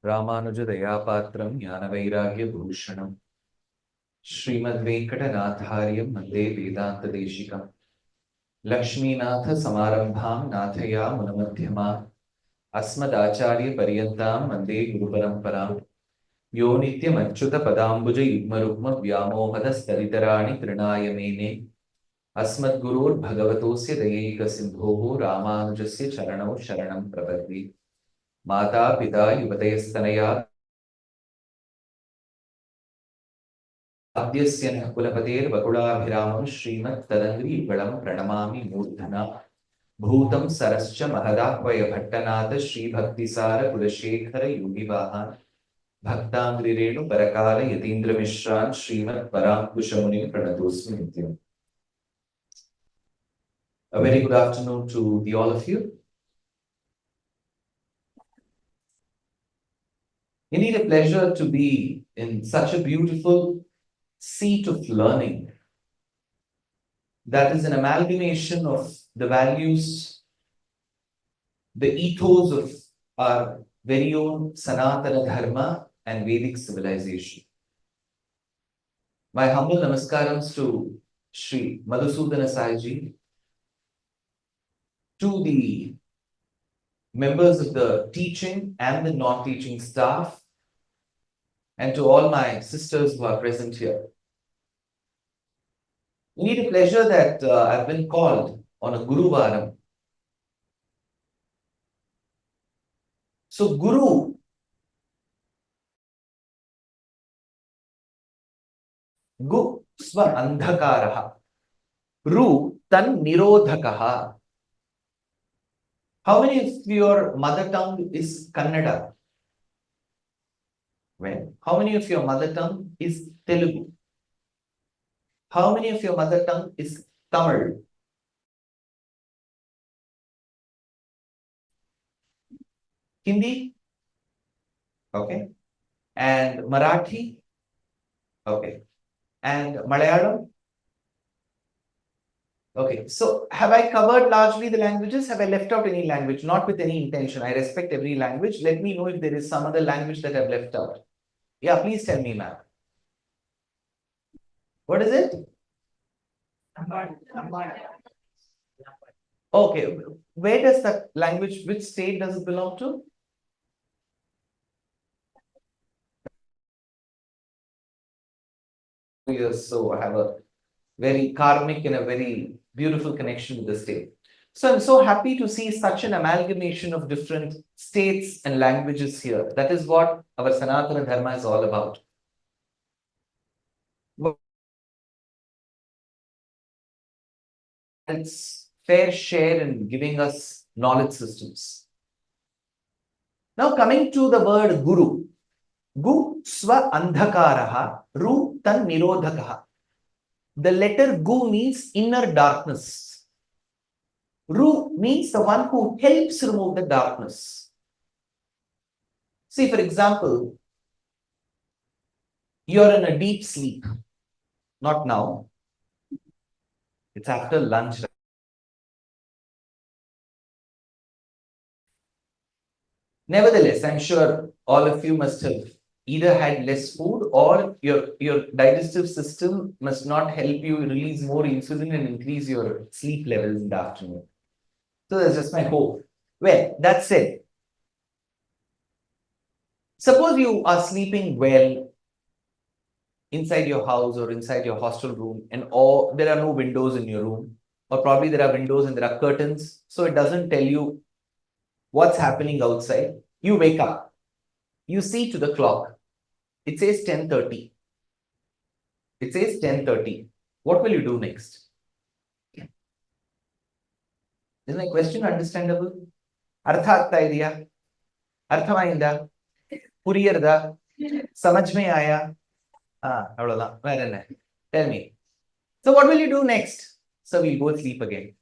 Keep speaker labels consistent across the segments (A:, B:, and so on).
A: रामानुजदयापात्रं ज्ञानवैराग्यभूषणं श्रीमद्वेङ्कटनाथार्यं वन्दे वेदान्तदेशिकं लक्ष्मीनाथसमारम्भां नाथयामुनमध्यमाम् अस्मदाचार्यपर्यन्तां वन्दे गुरुपरम्परां यो नित्यमच्युतपदाम्बुजयुग्मरुग्मव्यामोहदस्तदितराणि तृणाय मेने अस्मद्गुरोर्भगवतोऽस्य दयैकसिन्धोः रामानुजस्य चरणौ शरणं प्रपद्ये माता पिता युवतयस्तनया आद्यस्य नः कुलपतेर्वकुलाभिरामं श्रीमत्तदङ्घ्रियुगलं प्रणमामि मूर्धना भूतं सरश्च महदाह्वय भट्टनाथ श्रीभक्तिसार कुलशेखर योगिवाहान् भक्ताङ्घ्रिरेणुपरकाल यतीन्द्रमिश्रान् श्रीमत्पराङ्कुशमुनिं प्रणतोऽस्मि नित्यम्. A very good afternoon to the all of you. Indeed, a pleasure to be in such a beautiful seat of learning that is an amalgamation of the values, the ethos of our very own Sanatana Dharma and Vedic civilization. My humble namaskarams to Sri Madhusudana Sai ji, to the members of the teaching and the non-teaching staff, and to all my sisters who are present here. Indeed, a pleasure that I've been called on a Guru Varam. So, Guru Gu Sva Andhakaraha, Ru Tan Nirodhakaha. How many of your mother tongue is Kannada? Well, how many of your mother tongue is Telugu? How many of your mother tongue is Tamil? Hindi? Okay. And Marathi? Okay. And Malayalam? Okay. So have I covered largely the languages? Have I left out any language? Not with any intention. I respect every language. Let me know if there is some other language that I've left out. Yeah, please tell me, ma'am. What is it? Okay. Where does that language, which state does it belong to? Years, so I have a very karmic and a very beautiful connection with the state. So I'm so happy to see such an amalgamation of different states and languages here. That is what our Sanatana Dharma is all about. Its fair share in giving us knowledge systems. Now coming to the word Guru. Gu Swa Andhakaraha, Ru Tan Nirodhakaha. The letter Gu means inner darkness. Ru means the one who helps remove the darkness. See, for example, you're in a deep sleep. Not now. It's after lunch. Nevertheless, I'm sure all of you must have either had less food or your digestive system must not help you release more insulin and increase your sleep levels in the afternoon. So that's just my hope. Well, that said, suppose you are sleeping well inside your house or inside your hostel room and or there are no windows in your room, or probably there are windows and there are curtains, so it doesn't tell you what's happening outside. You wake up, you see to the clock, it says 10:30. It says 10:30. What will you do next? Is my question understandable? Artha agta idea? Arthamainda? Puriyarda? Samajh mein aaya? Avladhaan. Very nice. Tell me. So what will you do next? So we'll go sleep again.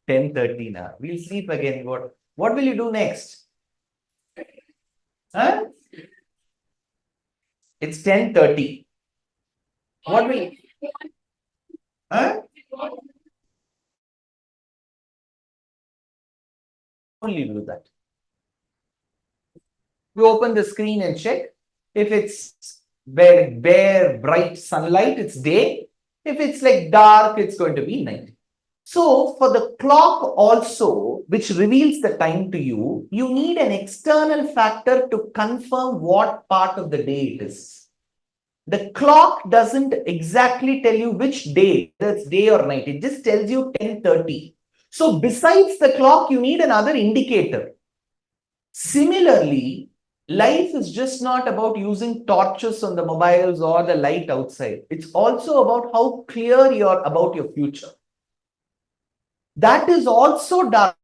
A: 10:30 now. We'll sleep again. What will you do next? Huh? It's 10:30. What will huh? Only do that. You open the screen and check. If it's bare, bright sunlight, it's day. If it's like dark, it's going to be night. So for the clock also, which reveals the time to you, you need an external factor to confirm what part of the day it is. The clock doesn't exactly tell you which day, whether it's day or night. It just tells you 10:30. So besides the clock, you need another indicator. Similarly, life is just not about using torches on the mobiles or the light outside. It's also about how clear you're about your future. That is also dark.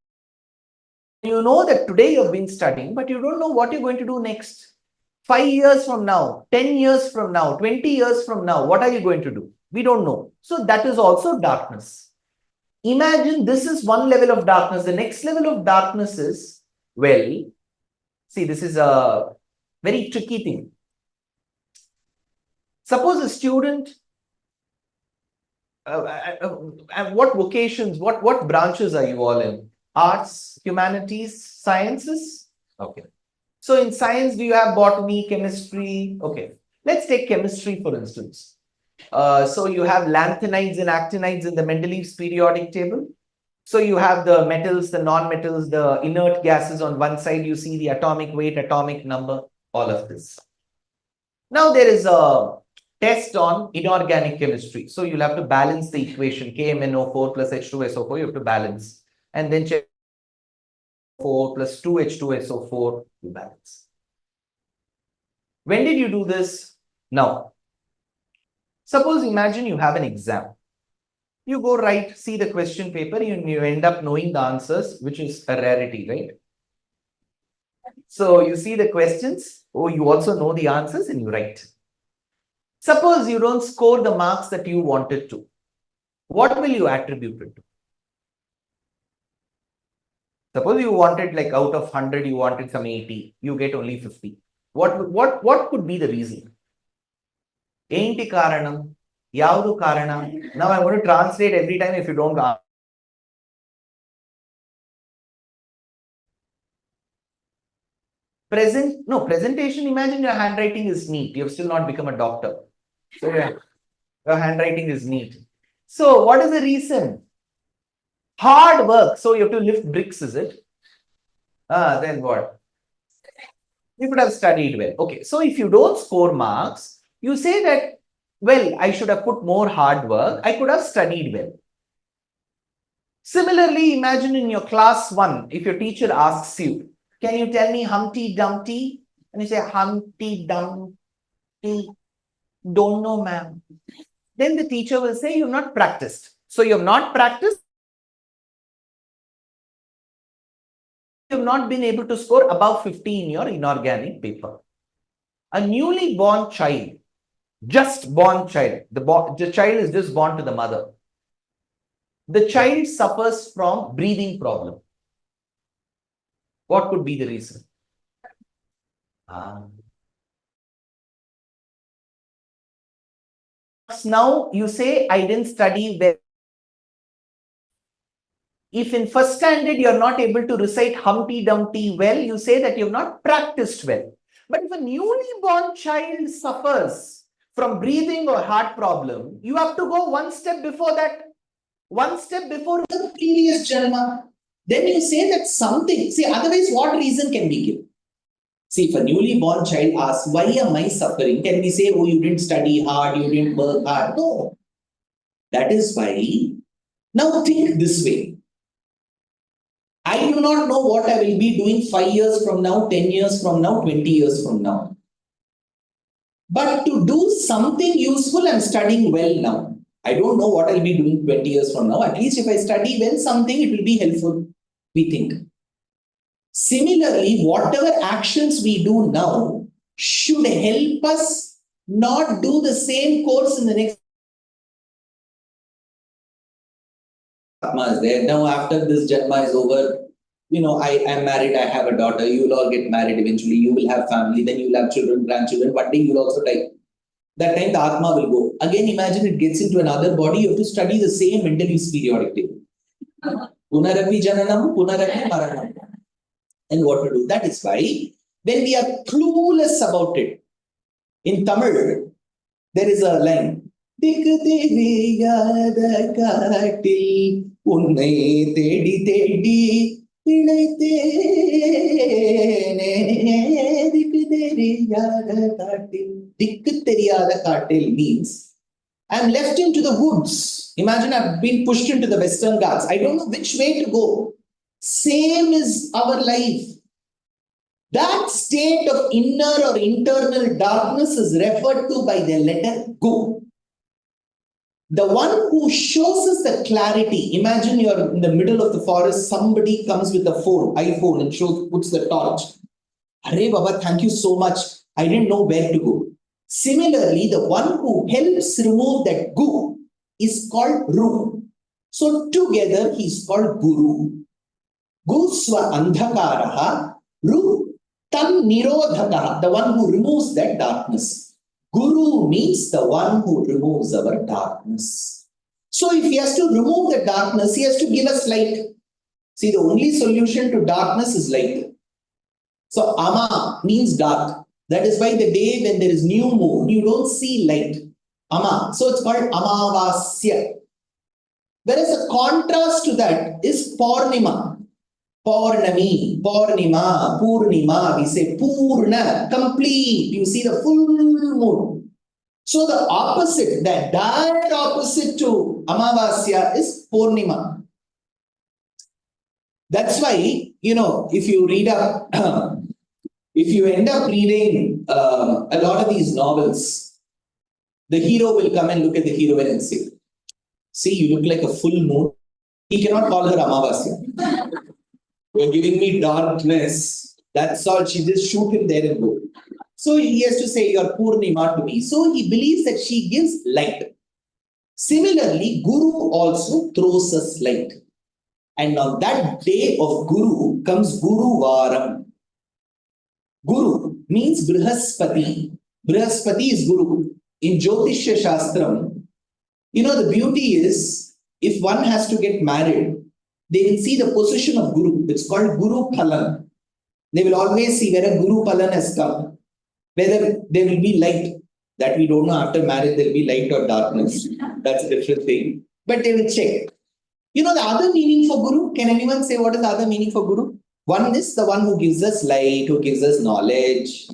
A: You know that today you've been studying, but you don't know what you're going to do next. 5 years from now, 10 years from now, 20 years from now, what are you going to do? We don't know. So that is also darkness. Imagine this is one level of darkness. The next level of darkness is, well, see, this is a very tricky thing. Suppose a student, what vocations, what branches are you all in? Arts, humanities, sciences? Okay. So in science, do you have botany, chemistry? Okay. Let's take chemistry, for instance. So you have lanthanides and actinides in the Mendeleev's periodic table. So you have the metals, the non-metals, the inert gases on one side. You see the atomic weight, atomic number, all of this. Now there is a test on inorganic chemistry. So you'll have to balance the equation KMnO4 plus H2SO4. You have to balance. And then check 4 plus 2H2SO4, you balance. When did you do this? Now, suppose imagine you have an exam. You go write, see the question paper, you end up knowing the answers, which is a rarity, right? So you see the questions, you also know the answers and you write. Suppose you don't score the marks that you wanted to. What will you attribute it to? Suppose you wanted like out of 100, you wanted some 80, you get only 50. What could be the reason? Enti karanam? Yavadu karana? Now I'm going to translate every time if you don't answer. Presentation, imagine your handwriting is neat. You have still not become a doctor. So yeah, your handwriting is neat. So what is the reason? Hard work. So you have to lift bricks, is it? Then what? You could have studied well. Okay, so if you don't score marks, you say that, well, I should have put more hard work. I could have studied well. Similarly, imagine in your class 1, if your teacher asks you, can you tell me Humpty Dumpty? And you say, Humpty Dumpty, don't know, ma'am. Then the teacher will say, you've not practiced. So you have not practiced. You have not been able to score above 50 in your inorganic paper. A newly born child, just born child, the child is just born to the mother. The child suffers from breathing problem. What could be the reason? Now you say, I didn't study well. If in first standard you're not able to recite Humpty Dumpty well, you say that you've not practiced well. But if a newly born child suffers from breathing or heart problem, you have to go one step before that. One step before the previous janma. Then you say that something. See, otherwise, what reason can we give? See, if a newly born child asks, why am I suffering? Can we say, oh, you didn't study hard, you didn't work hard? No. That is why. Now think this way. I do not know what I will be doing 5 years from now, 10 years from now, 20 years from now. But to do something useful, I'm studying well now. I don't know what I'll be doing 20 years from now. At least if I study well something, it will be helpful, we think. Similarly, whatever actions we do now should help us not do the same course in the next. There. Now, after this Janma is over, I am married, I have a daughter, you will all get married eventually, you will have family, then you will have children, grandchildren, one day you will also die. That time the Atma will go. Again, imagine it gets into another body, you have to study the same Mendeleev's periodic table. Punarapi Jananam, Punarapi Maranam. And what to do? That is why
B: when we are clueless about it. In Tamil, there is a line. திக்கு தெரியாத காட்டில் உன்னை தேடி தேடி பிழைத்தேனே திக்கு தெரியாத காட்டில். திக்கு தெரியாத காட்டில் means I'm left into the woods. Imagine I've been pushed into the Western Ghats. I don't know which way to go. Same is our life. That state of inner or internal darkness is referred to by the letter Gu. The one who shows us the clarity. Imagine you're in the middle of the forest, somebody comes with a iPhone and puts the torch. Arey Baba, thank you so much. I didn't know where to go. Similarly, the one who helps remove that Gu is called Ru. So together he is called Guru. Gu swa andhakaraha, Ru tam nirodhakaha, the one who removes that darkness. Guru means the one who removes our darkness. So if he has to remove the darkness, he has to give us light. See, the only solution to darkness is light. So Ama means dark. That is why the day when there is new moon, you don't see light. Ama. So it's called Amavasya. Whereas a contrast to that is Purnima. Purnami, Purnima, Purnima. We say Purna, complete. You see the full moon. So the opposite, the direct opposite to Amavasya is Purnima. That's why, if you read up, if you end up reading a lot of these novels, the hero will come and look at the heroine and say, see, you look like a full moon. He cannot call her Amavasya. You're giving me darkness. That's all. She just shoot him there and go. So he has to say, you're Purnima to me. So he believes that she gives light. Similarly, Guru also throws us light. And on that day of Guru comes Guru Varam. Guru means Brihaspati. Brihaspati is Guru. In Jyotishya Shastram, the beauty is, if one has to get married, they will see the position of Guru. It's called Guru Phalan. They will always see where a Guru Phalan has come. Whether there will be light. That we don't know. After marriage, there will be light or darkness. That's a different thing. But they will check. The other meaning for Guru? Can anyone say what is the other meaning for Guru? One is the one who gives us light, who gives us knowledge.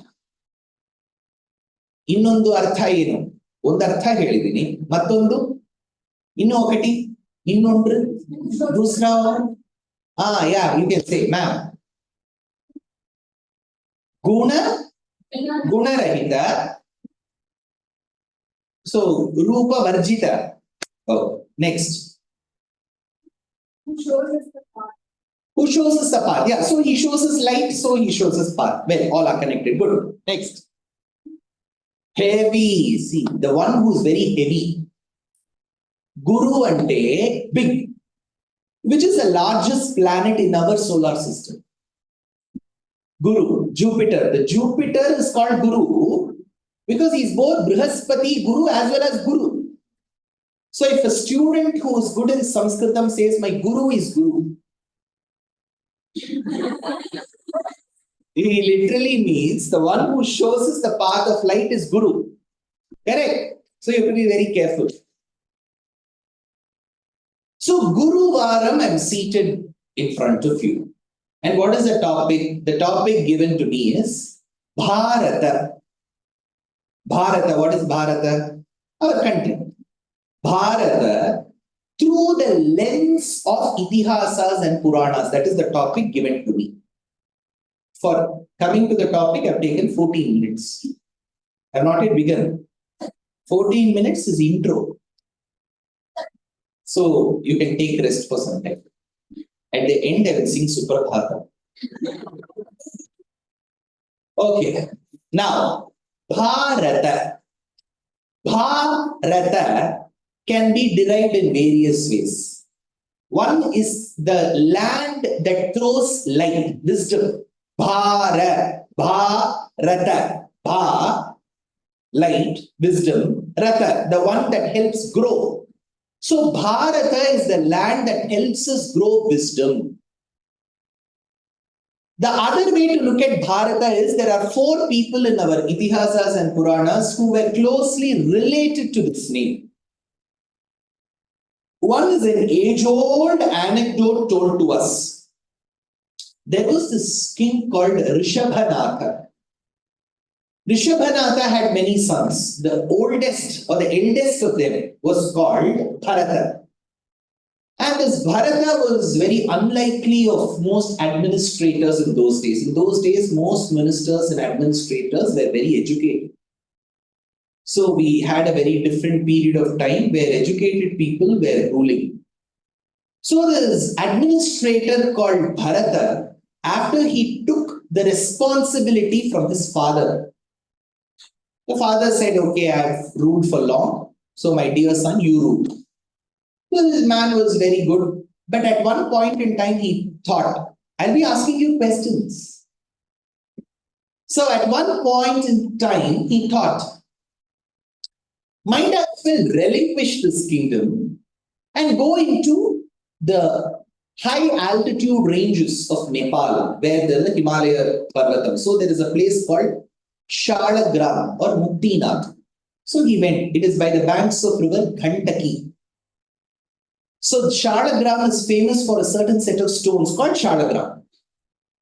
B: Innondu artha enu? Ondu artha helidini. Mattondu? Innu okati? Innondru? Dusra? Yeah, you can say, ma'am. Guna Rahita. So, Rupa Varjita. Oh, next.
C: Who shows us the path?
B: Who shows us the path? Yeah, so he shows us light, so he shows us path. Well, all are connected. Good. Next. Heavy. See, the one who's very heavy. Guru ante big, which is the largest planet in our solar system. Guru, Jupiter. The Jupiter is called Guru because he's both Brihaspati Guru as well as Guru. So if a student who is good in Sanskritam says, my Guru is Guru, he literally means the one who shows us the path of light is Guru. Correct? So you have to be very careful. So Guru Varam, I'm seated in front of you. And what is the topic? The topic given to me is Bharata. Bharata, what is Bharata? Our country. Bharata, through the lens of Itihasas and Puranas, that is the topic given to me. For coming to the topic, I've taken 14 minutes. I've not yet begun. 14 minutes is intro. So you can take rest for some time. At the end, I will sing Suprabhata. Okay. Now, Bharata. Bharata can be derived in various ways. One is the land that throws light, wisdom. Bharata. Bha, light, wisdom. Rata, the one that helps grow. So Bharata is the land that helps us grow wisdom. The other way to look at Bharata is there are 4 people in our Itihasas and Puranas who were closely related to this name. One is an age-old anecdote told to us. There was this king called Rishabhanatha. Rishabhanatha had many sons. The oldest or the eldest of them was called Bharata. And this Bharata was very unlikely of most administrators in those days. In those days, most ministers and administrators were very educated. So we had a very different period of time where educated people were ruling. So this administrator called Bharata, after he took the responsibility from his father, the father said, okay, I have ruled for long. So my dear son, you rule. So this man was very good. But at one point in time, he thought, I'll be asking you questions. So at one point in time, he thought, might I well relinquish this kingdom and go into the high altitude ranges of Nepal, where there is the Himalaya Parvatam. So there is a place called Shalagram or Muktinath. So he went. It is by the banks of river Ghandaki. So Shalagram is famous for a certain set of stones called Shalagram.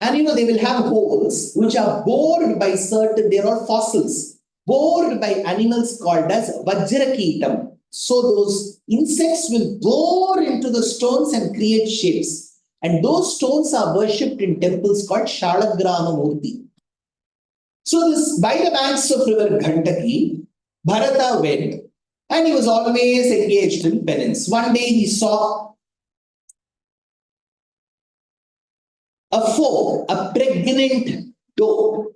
B: And they will have holes which are bored by certain, they are all fossils, bored by animals called as Vajrakeetam. So those insects will bore into the stones and create shapes. And those stones are worshipped in temples called Shalagrama Murti. So this, by the banks of river Ghandaki, Bharata went. And he was always engaged in penance. One day he saw a foal, a pregnant doe,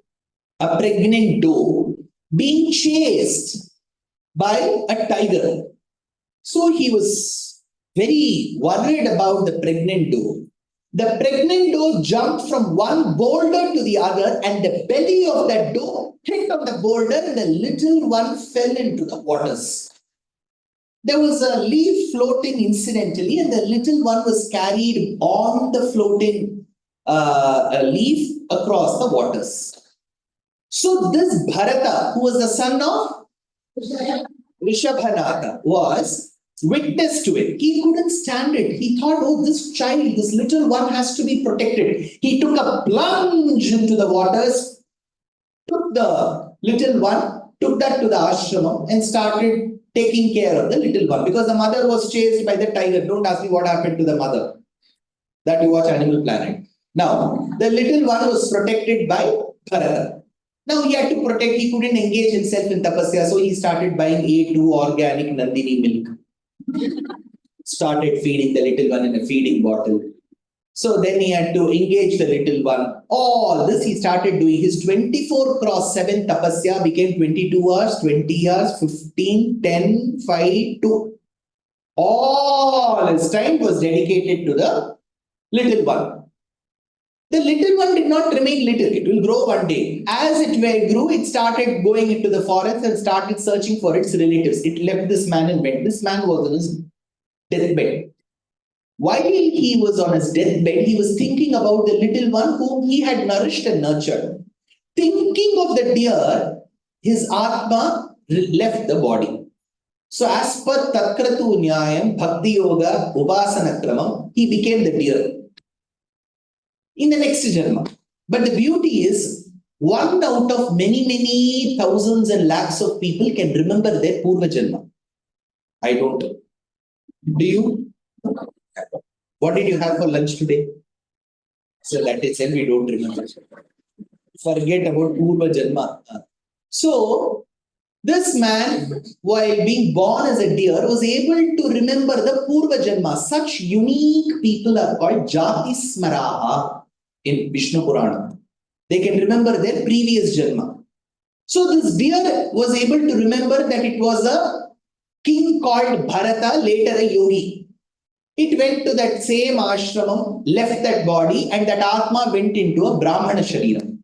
B: being chased by a tiger. So he was very worried about the pregnant doe. The pregnant doe jumped from one boulder to the other, and the belly of that doe hit on the boulder, and the little one fell into the waters. There was a leaf floating incidentally, and the little one was carried on the floating leaf across the waters. So this Bharata, who was the son of Rishabhanatha, was witness to it. He couldn't stand it. He thought, oh, this child, this little one has to be protected. He took a plunge into the waters, took the little one, took that to the ashram, and started taking care of the little one, because the mother was chased by the tiger. Don't ask me what happened to the mother. That you watch Animal Planet. Now, the little one was protected by Bharata. Now he had to protect, he couldn't engage himself in tapasya, so he started buying A2 organic Nandini milk. Started feeding the little one in a feeding bottle. So then he had to engage the little one. All this he started doing. His 24x7 tapasya became 22 hours, 20 hours, 15, 10, 5, 2. All his time was dedicated to the little one. The little one did not remain little. It will grow one day. As it grew, it started going into the forest and started searching for its relatives. It left this man and went. This man was on his deathbed. While he was on his deathbed, he was thinking about the little one whom he had nourished and nurtured. Thinking of the deer, his Atma left the body. So as per Tatkratu Nyayam, Bhakti Yoga, Upasana Kramam, he became the deer in the next janma. But the beauty is, one out of many, many thousands and lakhs of people can remember their Purva Janma. I don't. Do you? What did you have for lunch today? So that is we don't remember. Forget about Purva Janma. So this man, while being born as a deer, was able to remember the Purva Janma. Such unique people are called Jati Smaraha in Vishnu Purana. They can remember their previous Janma. So this deer was able to remember that it was a king called Bharata, later a yogi. It went to that same ashramam, left that body, and that Atma went into a Brahmana Shariram.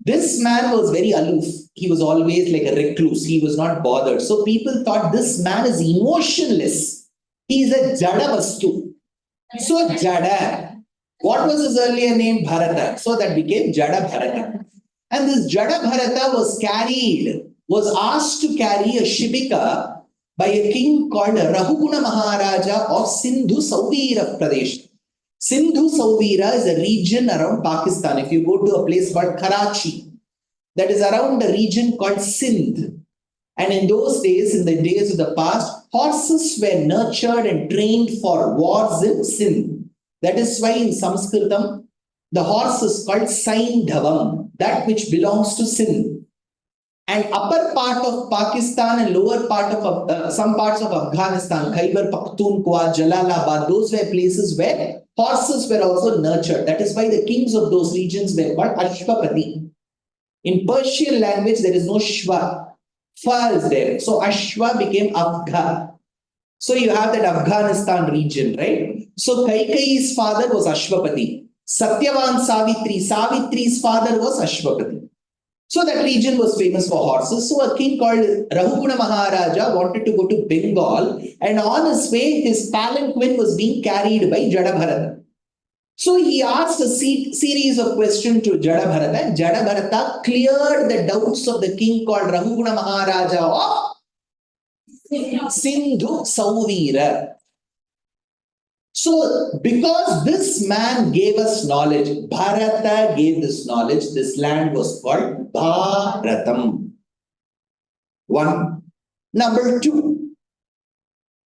B: This man was very aloof. He was always like a recluse. He was not bothered. So people thought this man is emotionless. He is a Jada Vastu. So Jada. What was his earlier name? Bharata. So that became Jada Bharata. And this Jada Bharata was asked to carry a shibika by a king called Rahuguna Maharaja of Sindhu Sauvira Pradesh. Sindhu Sauvira is a region around Pakistan. If you go to a place called Karachi, that is around a region called Sindh. And in those days, in the days of the past, horses were nurtured and trained for wars in Sindh. That is why in Sanskritam, the horse is called Saindhavam, that which belongs to Sindh. And upper part of Pakistan and lower part of some parts of Afghanistan, Khyber Pakhtunkhwa, Jalalabad, those were places where horses were also nurtured. That is why the kings of those regions were called Ashwapati. In Persian language, there is no Shva. Fa is there. So Ashwa became Afghan. So you have that Afghanistan region, right? So Kaikeyi's father was Ashwapati. Satyavan Savitri's father was Ashwapati. So that region was famous for horses. So a king called Rahuguna Maharaja wanted to go to Bengal, and on his way, his palanquin was being carried by Jadabharata. So he asked a series of questions to Jadabharata, and Jadabharata cleared the doubts of the king called Rahuguna Maharaja of Sindhu Sauvira. So, because this man gave us knowledge, Bharata gave this knowledge, this land was called Bharatam. One. Number two,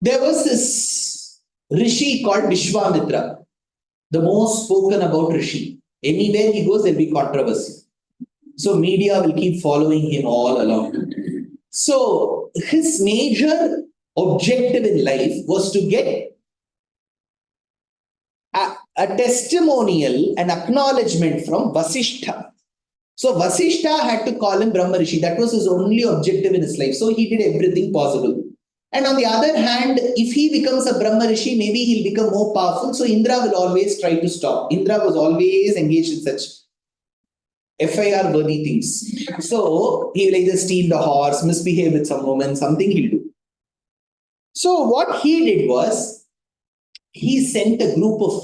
B: there was this Rishi called Vishwamitra, the most spoken about Rishi. Anywhere he goes, there will be controversy. So, media will keep following him all along. So, his major objective in life was to get a testimonial, an acknowledgement from Vasishtha. So Vasishtha had to call him Brahma Rishi. That was his only objective in his life. So he did everything possible. And on the other hand, if he becomes a Brahma Rishi, maybe he'll become more powerful. So Indra will always try to stop. Indra was always engaged in such FIR worthy things. So he will either steal the horse, misbehave with some woman, something he'll do. So what he did was, he sent a group of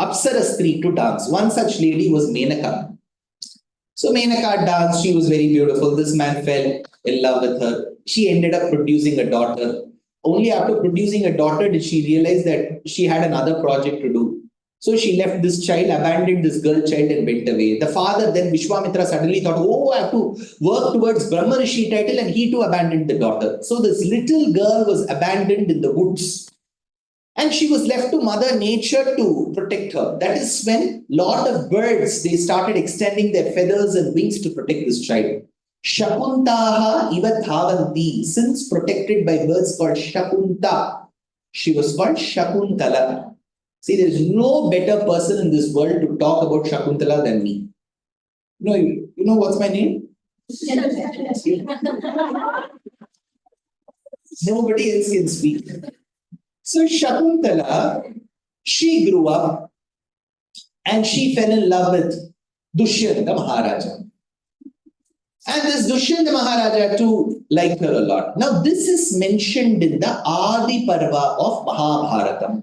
B: Apsarastri to dance. One such lady was Menaka. So Menaka danced, she was very beautiful. This man fell in love with her. She ended up producing a daughter. Only after producing a daughter did she realize that she had another project to do. So she left this child, abandoned this girl child and went away. The father then, Vishwamitra, suddenly thought, oh, I have to work towards Brahma Rishi title, and he too abandoned the daughter. So this little girl was abandoned in the woods. And she was left to Mother Nature to protect her. That is when lot of birds, they started extending their feathers and wings to protect this child. Shakuntaha iva dhavanti, since protected by birds called Shakunta, she was called Shakuntala. See, there is no better person in this world to talk about Shakuntala than me. You know what's my name? Nobody else can speak. So Shakuntala, she grew up and she fell in love with Dushyanth Maharaja. And this Dushyanth Maharaja too liked her a lot. Now this is mentioned in the Adi Parva of Mahabharata.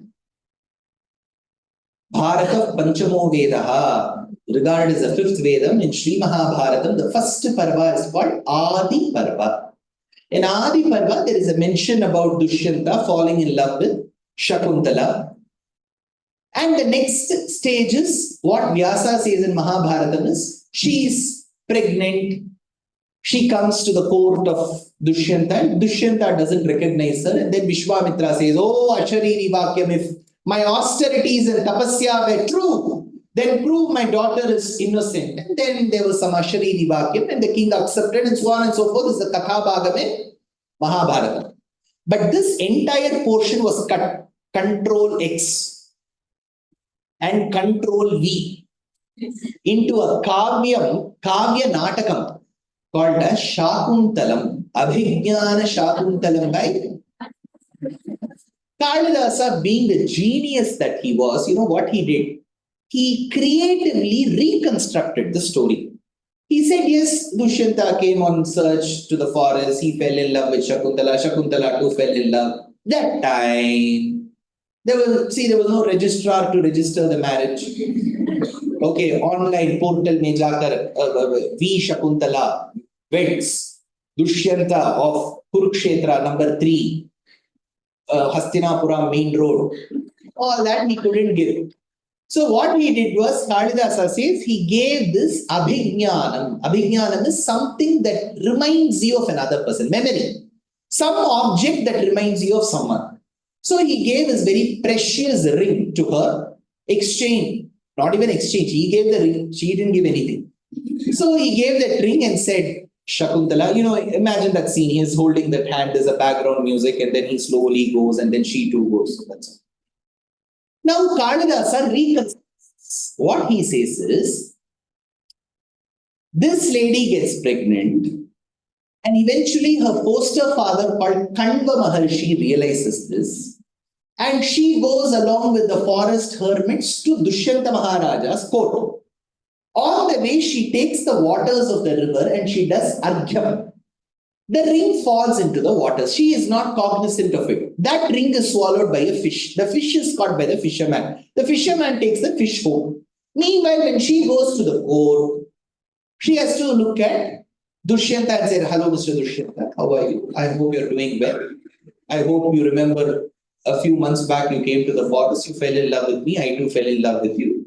B: Bharata Panchamo Vedaha, regarded as the fifth Vedam in Sri Mahabharatam, the first Parva is called Adi Parva. In Adi Parva, there is a mention about Dushyanta falling in love with Shakuntala. And the next stage is what Vyasa says in Mahabharatam is, she is pregnant. She comes to the court of Dushyanta, and Dushyanta doesn't recognize her. And then Vishwamitra says, oh, Ashariri Vakyam, if my austerities and tapasya were true, then prove my daughter is innocent. And then there was some Ashariri Vakyam, and the king accepted, and so on and so forth. This is the Katha Bhagame Mahabharata. But this entire portion was cut. Control X and Control V into a Kavya Natakam called as Shakuntalam, Abhijnana Shakuntalam by Kalidasa. Being the genius that he was, you know what he did? He creatively reconstructed the story. He said, yes, Dushyanta came on search to the forest. He fell in love with Shakuntala. Shakuntala too fell in love. That time, There was no registrar to register the marriage. Okay, online portal mein jaakar V Shakuntala weds Dushyanta of Kurukshetra number 3, Hastinapura main road. All that he couldn't give. So what he did was, Kalidasa says, he gave this abhijnanam. Abhijnanam is something that reminds you of another person, memory. Some object that reminds you of someone. So he gave his very precious ring to her, exchange, not even exchange, he gave the ring, she didn't give anything. So he gave that ring and said, Shakuntala, imagine that scene, he is holding that hand, there's a background music, and then he slowly goes, and then she too goes. That's all. Now, Kalidasa reconstructs. What he says is, this lady gets pregnant, and eventually her foster father called Kanva Maharshi realizes this, and she goes along with the forest hermits to Dushyanta Maharaja's court. On the way, she takes the waters of the river and she does argyam. The ring falls into the water. She is not cognizant of it. That ring is swallowed by a fish. The fish is caught by the fisherman. The fisherman takes the fish home. Meanwhile, when she goes to the court, she has to look at Dushyanta and say, hello, Mr. Dushyanta, how are you? I hope you're doing well. I hope you remember a few months back you came to the forest, you fell in love with me, I too fell in love with you.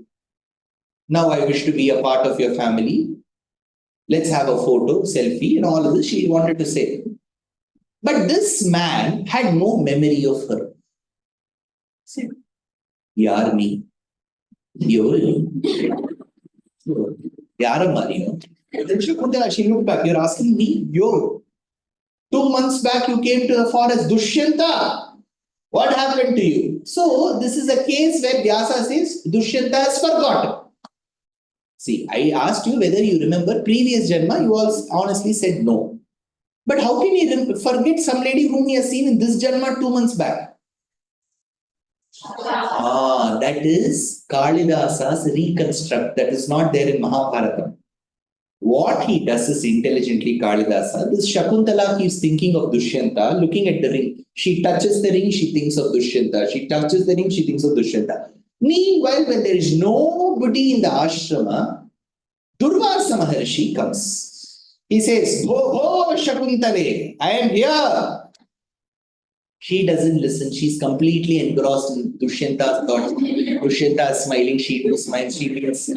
B: Now I wish to be a part of your family. Let's have a photo, selfie, and all of this she wanted to say. But this man had no memory of her. Said, Yaar me. Yo. Yaar Mario. Then Shakuntala, she looked back. You're asking me? Yo. 2 months back you came to the forest. Dushyanta. What happened to you? So this is a case where Vyasa says Dushyanta has forgotten. See, I asked you whether you remember previous Janma, you all honestly said no. But how can he forget some lady whom he has seen in this Janma 2 months back? That is Kalidasa's reconstruct, that is not there in Mahabharata. What he does is intelligently, Kalidasa, this Shakuntala keeps thinking of Dushyanta, looking at the ring. She touches the ring, she thinks of Dushyanta. She touches the ring, she thinks of Dushyanta. Meanwhile, when there is nobody in the ashrama, Durvasa Maharshi comes. He says, Ho, Shakuntale, I am here. She doesn't listen. She's completely engrossed in Dushyanta's thoughts. Dushyanta is smiling, she too smiles, she feels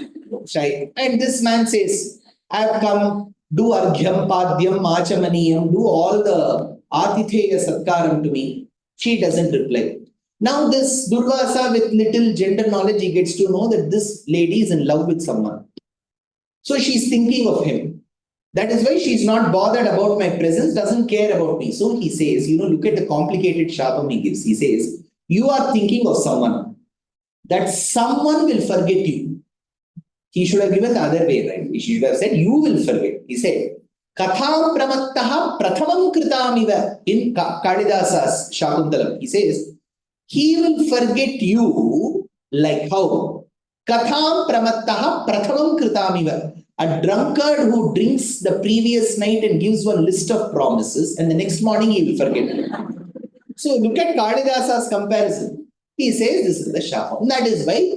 B: shy. And this man says, I have come, do argyam, padyam, machamaniyam, do all the atitheya satkaram to me. She doesn't reply. Now this Durvasa with little gender knowledge, he gets to know that this lady is in love with someone. So she's thinking of him. That is why she's not bothered about my presence, doesn't care about me. So he says, look at the complicated shapam he gives. He says, you are thinking of someone. That someone will forget you. He should have given the other way, right? He should have said, you will forget. He said, Katham pramattaha prathamam kritamiva in Kalidasa's Shakuntalam. He says, he will forget you like how? Katham pramattaha prathamam kritamiva. A drunkard who drinks the previous night and gives one list of promises, and the next morning he will forget it. So look at Kalidasa's comparison. He says this is the Shapam. That is why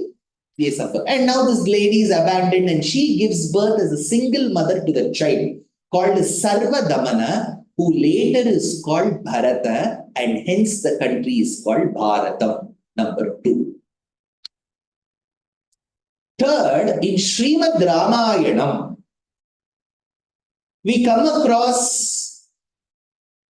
B: they suffer. And now this lady is abandoned and she gives birth as a single mother to the child called Sarva Damana, who later is called Bharata, and hence the country is called Bharatam. Number 2. Third, in Srimad Ramayanam, we come across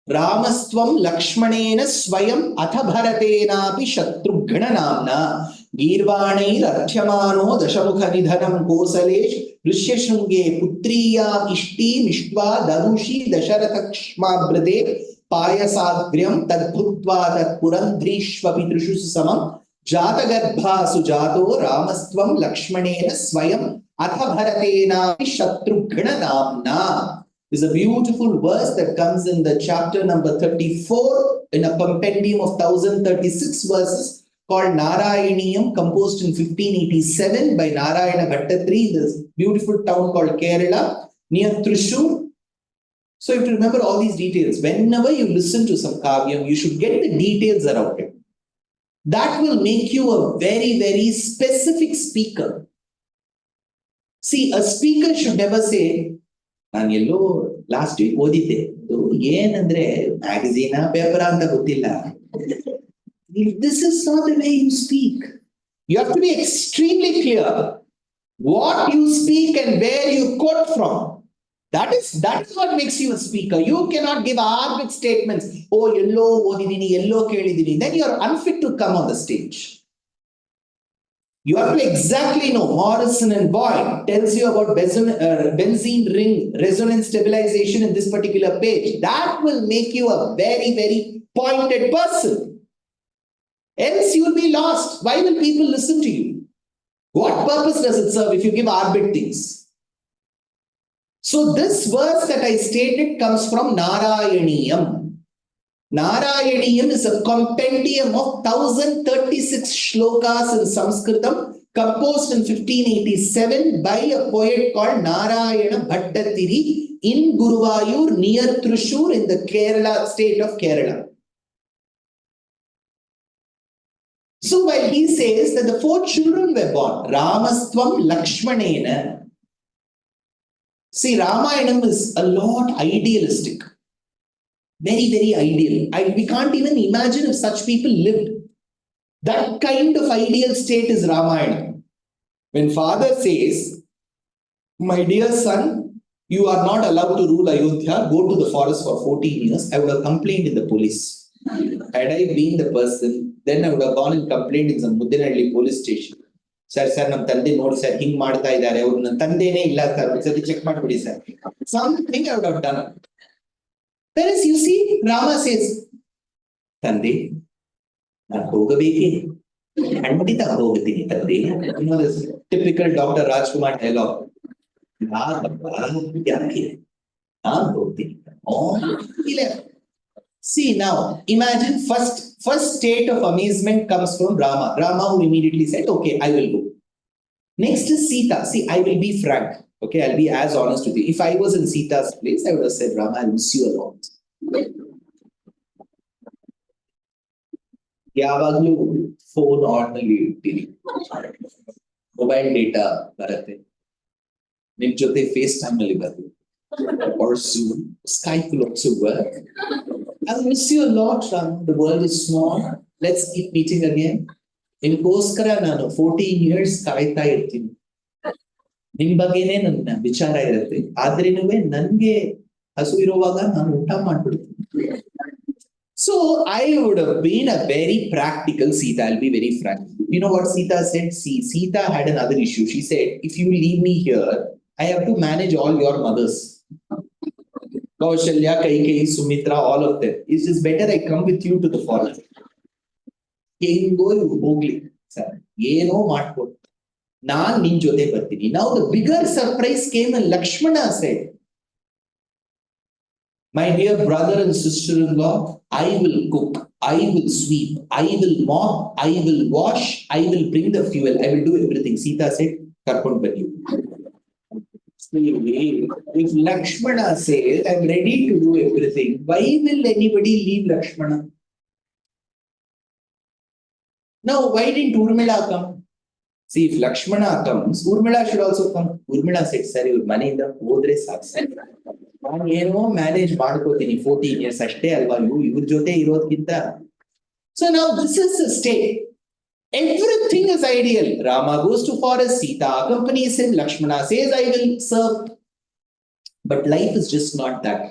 B: Ramastvam Lakshmanena Swayam Atha Bharatenapi Shatrughna Namna Girvanair Arthyamano Dashamukha Nidhanam Kosalesh Rishyashunge Putriya Ishti Mishtva Danushi Dasharatha Brade Payasagryam Tadbhutva Tadpurandrishvapi Trishu Samam Jatagarbha Sujato Ramastvam Lakshmanena Swayam Atha Bharatena Shatrughna Namna is a beautiful verse that comes in the chapter number 34 in a compendium of 1036 verses called Narayaniyam, composed in 1587 by Narayana Bhattatri in this beautiful town called Kerala near Thrissur. So you have to remember all these details. Whenever you listen to some kavyam, you should get the details around it. that will make you a very, very specific speaker. See, a speaker should never say, ನಾನು ಎಲ್ಲೋ last week ಓದಿದ್ದೆ ಏನಂದ್ರೆ ಮ್ಯಾಗಝೀನಾ paper ಅಂತ ಗೊತ್ತಿಲ್ಲ. This is not the way you speak. You have to be extremely clear what you speak and where you quote from. That is what makes you a speaker. You cannot give arbitrary statements. Oh, yellow odidini, yellow kelidini. Then you are unfit to come on the stage. You have to exactly know. Morrison and Boyd tells you about benzene ring resonance stabilization in this particular page. That will make you a very, very pointed person. Else you will be lost. Why will people listen to you? What purpose does it serve if you give arbitrary things? So this verse that I stated comes from Narayaniyam. Narayaniyam is a compendium of 1036 shlokas in Sanskritam, composed in 1587 by a poet called Narayana Bhattatiri in Guruvayur near Thrissur in the Kerala state of Kerala. So while he says that the 4 children were born, Ramastvam Lakshmanena. See, Ramayanam is a lot idealistic. Very, very ideal. We can't even imagine if such people lived. That kind of ideal state is Ramayana. When father says, my dear son, you are not allowed to rule Ayodhya, go to the forest for 14 years, I would have complained in the police. Had I been the person, then I would have gone and complained in some Mudinalli police station. Sir, ನಮ್ಮ ತಂದೆ ನೋಡಿ sir ಹಿಂಗ್ ಮಾಡ್ತಾ ಇದ್ದಾರೆ, ಅವ್ರು ನನ್ನ ತಂದೆನೇ ಇಲ್ಲ sir, ಒಂದ್ಸತಿ ಚೆಕ್ ಮಾಡ್ಬಿಡಿ sir. Something I would have done. Whereas you see, Rama says, ತಂದೆ ನಾನು ಹೋಗಬೇಕೇ, ಖಂಡಿತ ಹೋಗ್ತೀನಿ ತಂದೆ. Typical Dr. Rajkumar dialogue. ಯಾಕೆ ನಾನು ಹೋಗ್ತೀನಿ. See now, imagine first state of amazement comes from Rama. Rama who immediately said, okay, I will go. Next is Sita. See, I will be frank. Okay, I'll be as honest with you. If I was in Sita's place, I would have said, Rama, I miss you a lot. ಯಾವಾಗಲೂ phone on ನಲ್ಲಿ ಇರ್ತೀನಿ, mobile data ಬರುತ್ತೆ, ನಿಮ್ ಜೊತೆ face time ಅಲ್ಲಿ ಬರುತ್ತೆ, or Zoom, Skype will also work. I miss you a lot, Ram. The world is small. Let's keep meeting again. ನಿಮ್ಗೋಸ್ಕರ ನಾನು 14 years ಕಾಯ್ತಾ ಇರ್ತೀನಿ. ನಿಮ್ ಬಗ್ಗೆನೇ ನನ್ನ ವಿಚಾರ ಇರುತ್ತೆ. ಆದ್ರೇನು ನನ್ಗೆ ಹಸು ಇರುವಾಗ ನಾನು ಊಟ ಮಾಡ್ಬಿಡ್ತೀನಿ. So I would have been a very practical Sita. I'll be very frank. You know what Sita said? See, Sita had another issue. She said, if you leave me here, I have to manage all your mothers. Kaushalya, Kaikeyi, Sumitra, all of them. It's just better I come with you to the forest. Kengo hogli, sir. Yeno ಮಾಡ್ಕೊಡು. ನಾನ್ ನಿನ್ ಜೊತೆ ಬರ್ತೀನಿ. Now the bigger surprise came when Lakshmana said, my dear brother and sister-in-law, I will cook, I will sweep, I will mop, I will wash, I will bring the fuel, I will do everything. Sita said, karpond bani. If Lakshmana says, I'm ready to do everything, why will anybody leave Lakshmana? Now, why didn't Urmila come? See, if Lakshmana comes, Urmila should also come. Urmila said, sir, your money in the Odre Saksa. ನಾನು ಏನೋ manage ಮಾಡ್ಕೋತೀನಿ 14 years ಅಷ್ಟೇ ಅಲ್ವಾ, ಇವ್ರ ಜೊತೆ ಇರೋದ್ಕಿಂತ. So now this is the state. Everything is ideal. Rama goes to forest, Sita accompanies him, Lakshmana says, I will serve. But life is just not that.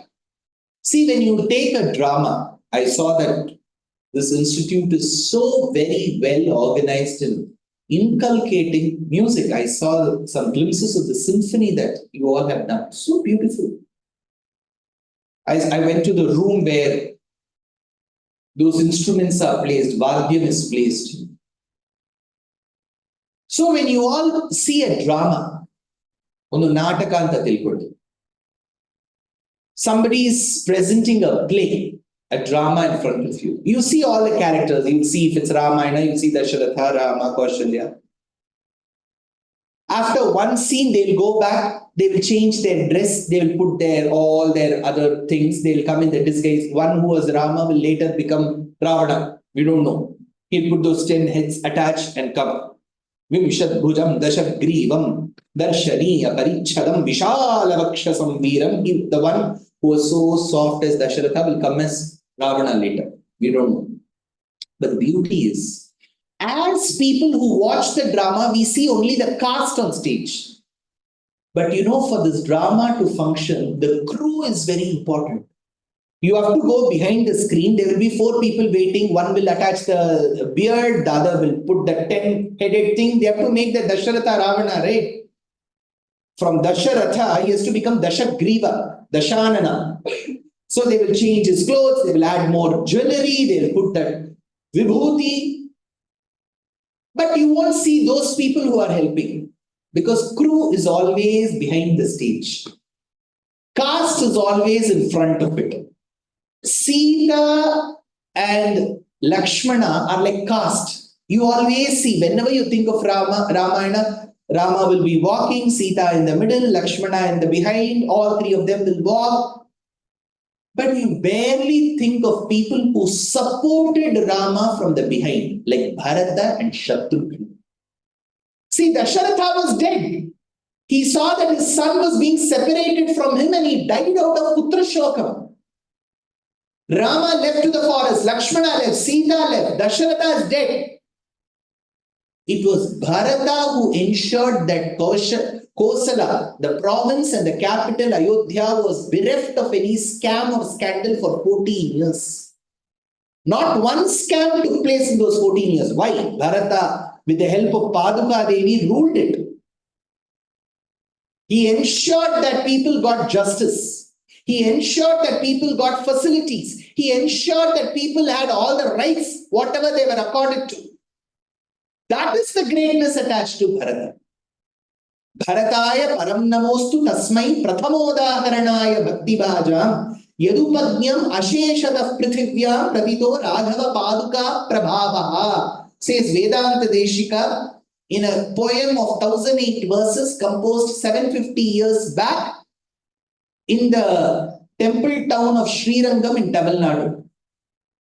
B: See, when you take a drama, I saw that this institute is so very well organized in inculcating music. I saw some glimpses of the symphony that you all have done. So beautiful. I went to the room where those instruments are placed, Vadyam is placed. So when you all see a drama, ಒಂದು ನಾಟಕ ಅಂತ ತಿಳ್ಕೊಳ್ಳಿ, somebody is presenting a play, a drama in front of you. You see all the characters. You see if it's Ramayana, you see Dasharatha, Rama, Kaushalya. After one scene, they will go back, they will change their dress, they will put all their other things, they will come in their disguise. One who was Rama will later become Ravana. We don't know. He'll put those 10 heads attached and come. Vimshat bhujam dashak grivam darshaniya parichadam vishalavakshasam veeram. The one who was so soft as Dasharatha will come as Ravana later. We don't know. But the beauty is, as people who watch the drama, we see only the cast on stage. But for this drama to function, the crew is very important. You have to go behind the screen. There will be 4 people waiting. One will attach the beard, the other will put the 10-headed thing. They have to make the Dasharatha Ravana, right? From Dasharatha, he has to become Dashagriva, Dashanana. So they will change his clothes, they will add more jewelry, they will put that Vibhuti. But you won't see those people who are helping, because crew is always behind the stage. Cast is always in front of it. Sita and Lakshmana are like cast. You always see, whenever you think of Ramayana, Rama will be walking, Sita in the middle, Lakshmana in the behind, all 3 of them will walk. But you barely think of people who supported Rama from the behind, like Bharata and Shakuntala. See, Dasharatha was dead. He saw that his son was being separated from him and he died out of Putra Shokam. Rama left to the forest, Lakshmana left, Sita left, Dasharatha is dead. It was Bharata who ensured that Kosala, the province and the capital Ayodhya, was bereft of any scam or scandal for 14 years. Not one scam took place in those 14 years. Why? Bharata, with the help of Paduka Devi, ruled it. He ensured that people got justice. He ensured that people got facilities. He ensured that people had all the rights, whatever they were accorded to. That is the greatness attached to Bharata. Bharataya param namostu tasmai prathamodaharanaya bhakti bhajam yadupagnyam asheshatav prithivya pratito raghava paduka prabhavaha, says Vedanta Deshika in a poem of 1008 verses composed 750 years back in the temple town of Srirangam in Tamil Nadu.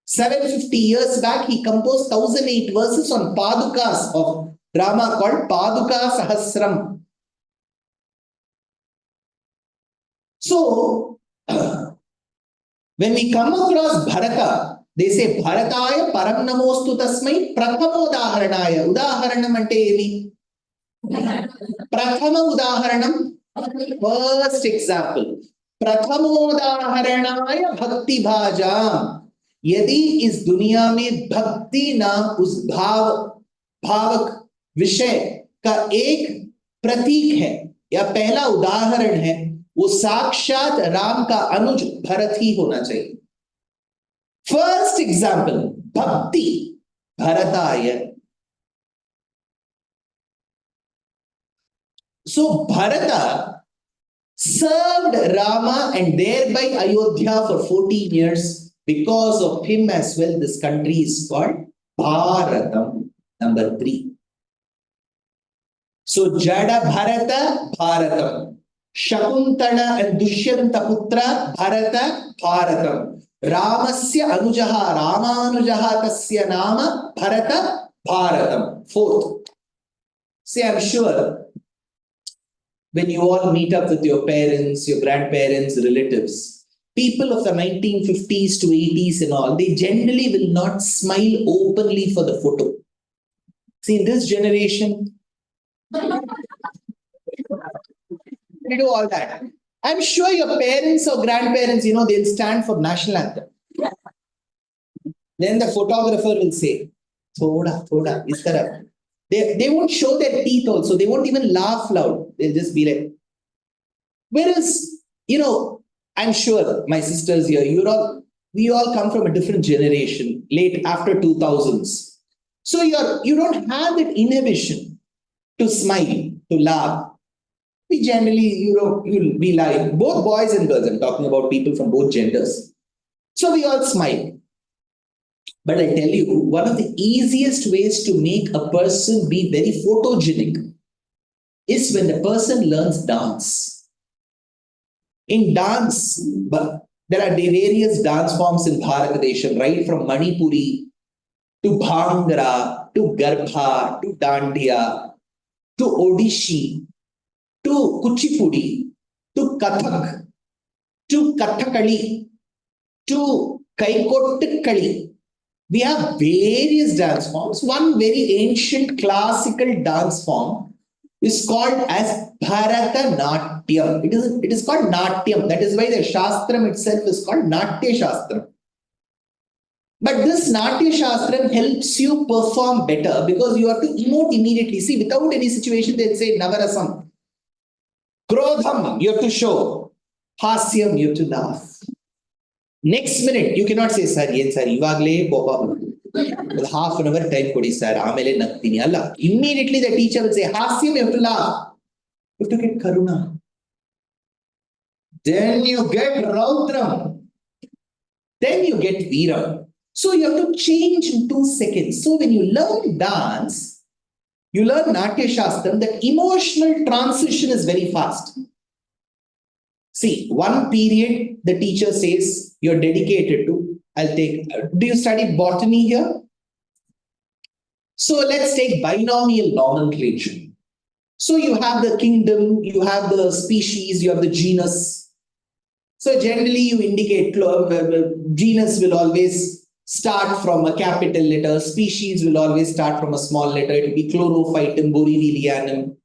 B: 750 years back, he composed 1008 verses on Padukas of Rama called Paduka Sahasram. So, when we come across Bharata, they say Bharataya param namostu tasmai prathama udaharanaya. Udaharanam ante emi? Prathama udaharanam, first example. Prathama udaharanaya bhakti bhajam. यदि इस दुनिया में भक्ति नाम उस भावक विषय का एक प्रतीक है या पहला उदाहरण है, वो साक्षात राम का अनुज भरत ही होना चाहिए. फर्स्ट एग्जाम्पल, भक्ति भरताय. So Bharata served Rama and thereby Ayodhya for 14 years. Because of him as well, this country is called Bharatam. Number 3. So Jada Bharata, Bharatam. Shakuntala and Dushyanth putra, Bharata, Bharatam. Ramasya anujaha, Ramanujaha tasya nama, Bharata, Bharatam. 4th. See, I'm sure when you all meet up with your parents, your grandparents, relatives, people of the 1950s to 80s and all, they generally will not smile openly for the photo. See, in this generation, they do all that. I'm sure your parents or grandparents, they'll stand for national anthem. Then the photographer will say, thoda, is taraf. They won't show their teeth also. They won't even laugh loud. They'll just be like. Whereas, I'm sure my sisters here, we all come from a different generation, late after 2000s. So you don't have that inhibition to smile, to laugh. We generally, you'll be like, both boys and girls, I'm talking about people from both genders. So we all smile. But I tell you, one of the easiest ways to make a person be very photogenic is when the person learns dance. In dance, there are various dance forms in Bharat, right from Manipuri to Bhangra, to Garbha, to Dandiya, to Odishi, to Kuchipudi, to Kathak, to Kathakali, to Kaikottakali. We have various dance forms. One very ancient classical dance form is called as Bharatanatyam. It is called Natyam. That is why the Shastram itself is called Natya Shastram. But this Natya Shastram helps you perform better because you have to emote immediately. See, without any situation, they'd say Navarasam. Krodham, you have to show. Hasyam, you have to laugh. Next minute, you cannot say, sir, yen sir, ivagle, popa. Half an hour time kodi sir, amele naktini. Allah. Immediately the teacher will say, Hasyam, you have to laugh. You have to get Karuna. Then you get Raudram. Then you get Veeram. So you have to change in 2 seconds. So when you learn dance, you learn Natya Shastram, that emotional transition is very fast. See, one period the teacher says you're dedicated to. Do you study botany here? So let's take binomial nomenclature. So you have the kingdom, you have the species, you have the genus. So generally you indicate genus will always start from a capital letter, species will always start from a small letter. It will be Chlorophytum, Borivilianum,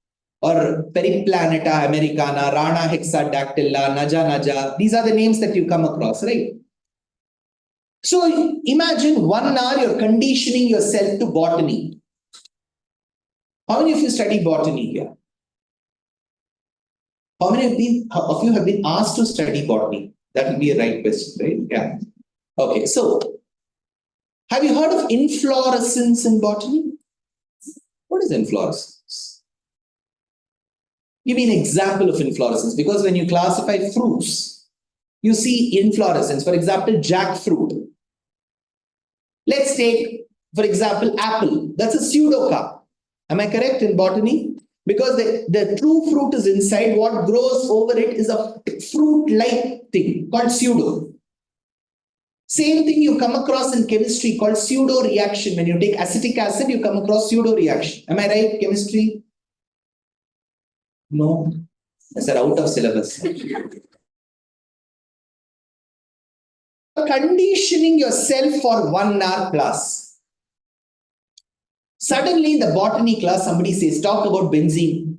B: or Periplaneta Americana, Rana hexadactyla, Naja Naja. These are the names that you come across, right? So imagine 1 hour you're conditioning yourself to botany. How many of you study botany here? How many of you have been asked to study botany? That will be a right question, right? Yeah. Okay, so have you heard of inflorescence in botany? What is inflorescence? Give me an example of inflorescence, because when you classify fruits, you see inflorescence. For example, jackfruit. Let's take, for example, apple. That's a pseudocarp. Am I correct in botany? Because the true fruit is inside. What grows over it is a fruit-like thing called pseudo. Same thing you come across in chemistry called pseudo reaction. When you take acetic acid, you come across pseudo reaction. Am I right, chemistry? No. That's out of syllabus. Conditioning yourself for 1 hour plus. Suddenly in the botany class, somebody says, talk about benzene.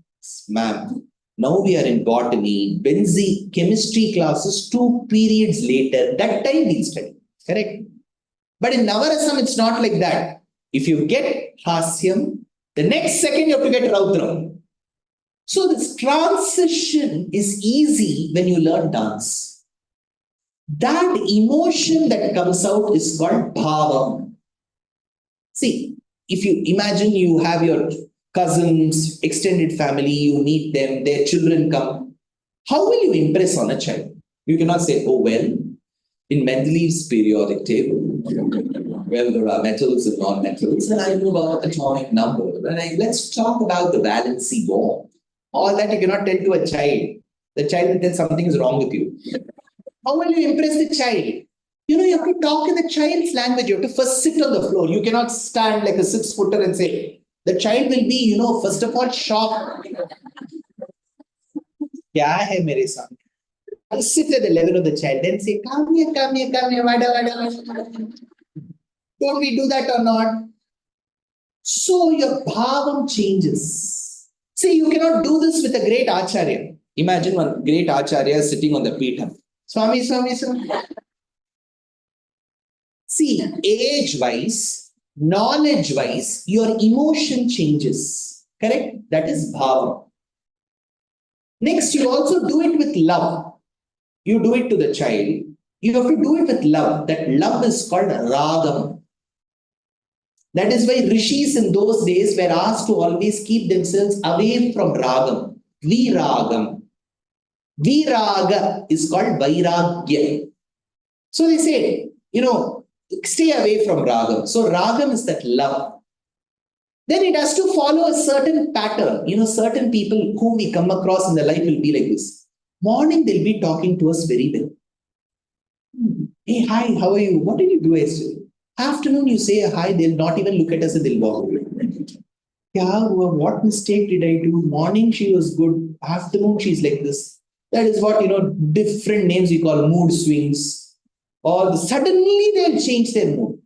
B: Ma'am, now we are in botany. Benzene, chemistry classes 2 periods later. That time we'll study. Correct? But in Navarasam, it's not like that. If you get Hasyam, the next second you have to get Raudram. So this transition is easy when you learn dance. That emotion that comes out is called bhavam. See, if you imagine you have your cousins, extended family, you meet them, their children come. How will you impress on a child? You cannot say, oh, well, in Mendeleev's periodic table, well, there are metals and non-metals, and I know about atomic number. And let's talk about the valency bond. All that you cannot tell to a child. The child will tell something is wrong with you. How will you impress the child? You have to talk in the child's language. You have to first sit on the floor. You cannot stand like a 6-footer and say, the child will be, first of all, shocked. Kya hai mere samne? Sit at the level of the child, then say, come here, vada. Don't we do that or not? So your bhavam changes. See, you cannot do this with a great acharya. Imagine one great acharya sitting on the pitham. Swami. See, age-wise, knowledge-wise, your emotion changes. Correct? That is bhava. Next, you also do it with love. You do it to the child. You have to do it with love. That love is called ragam. That is why rishis in those days were asked to always keep themselves away from ragam. Viragam. Viraga is called vairagya. So they say, stay away from ragam. So ragam is that love. Then it has to follow a certain pattern. Certain people whom we come across in the life will be like this. Morning, they'll be talking to us very well. Hey, hi, how are you? What did you do yesterday? Afternoon, you say hi, they'll not even look at us and they'll walk away. Yeah, what mistake did I do? Morning, she was good. Afternoon, she's like this. That is what, different names we call mood swings. Or suddenly they'll change their mood.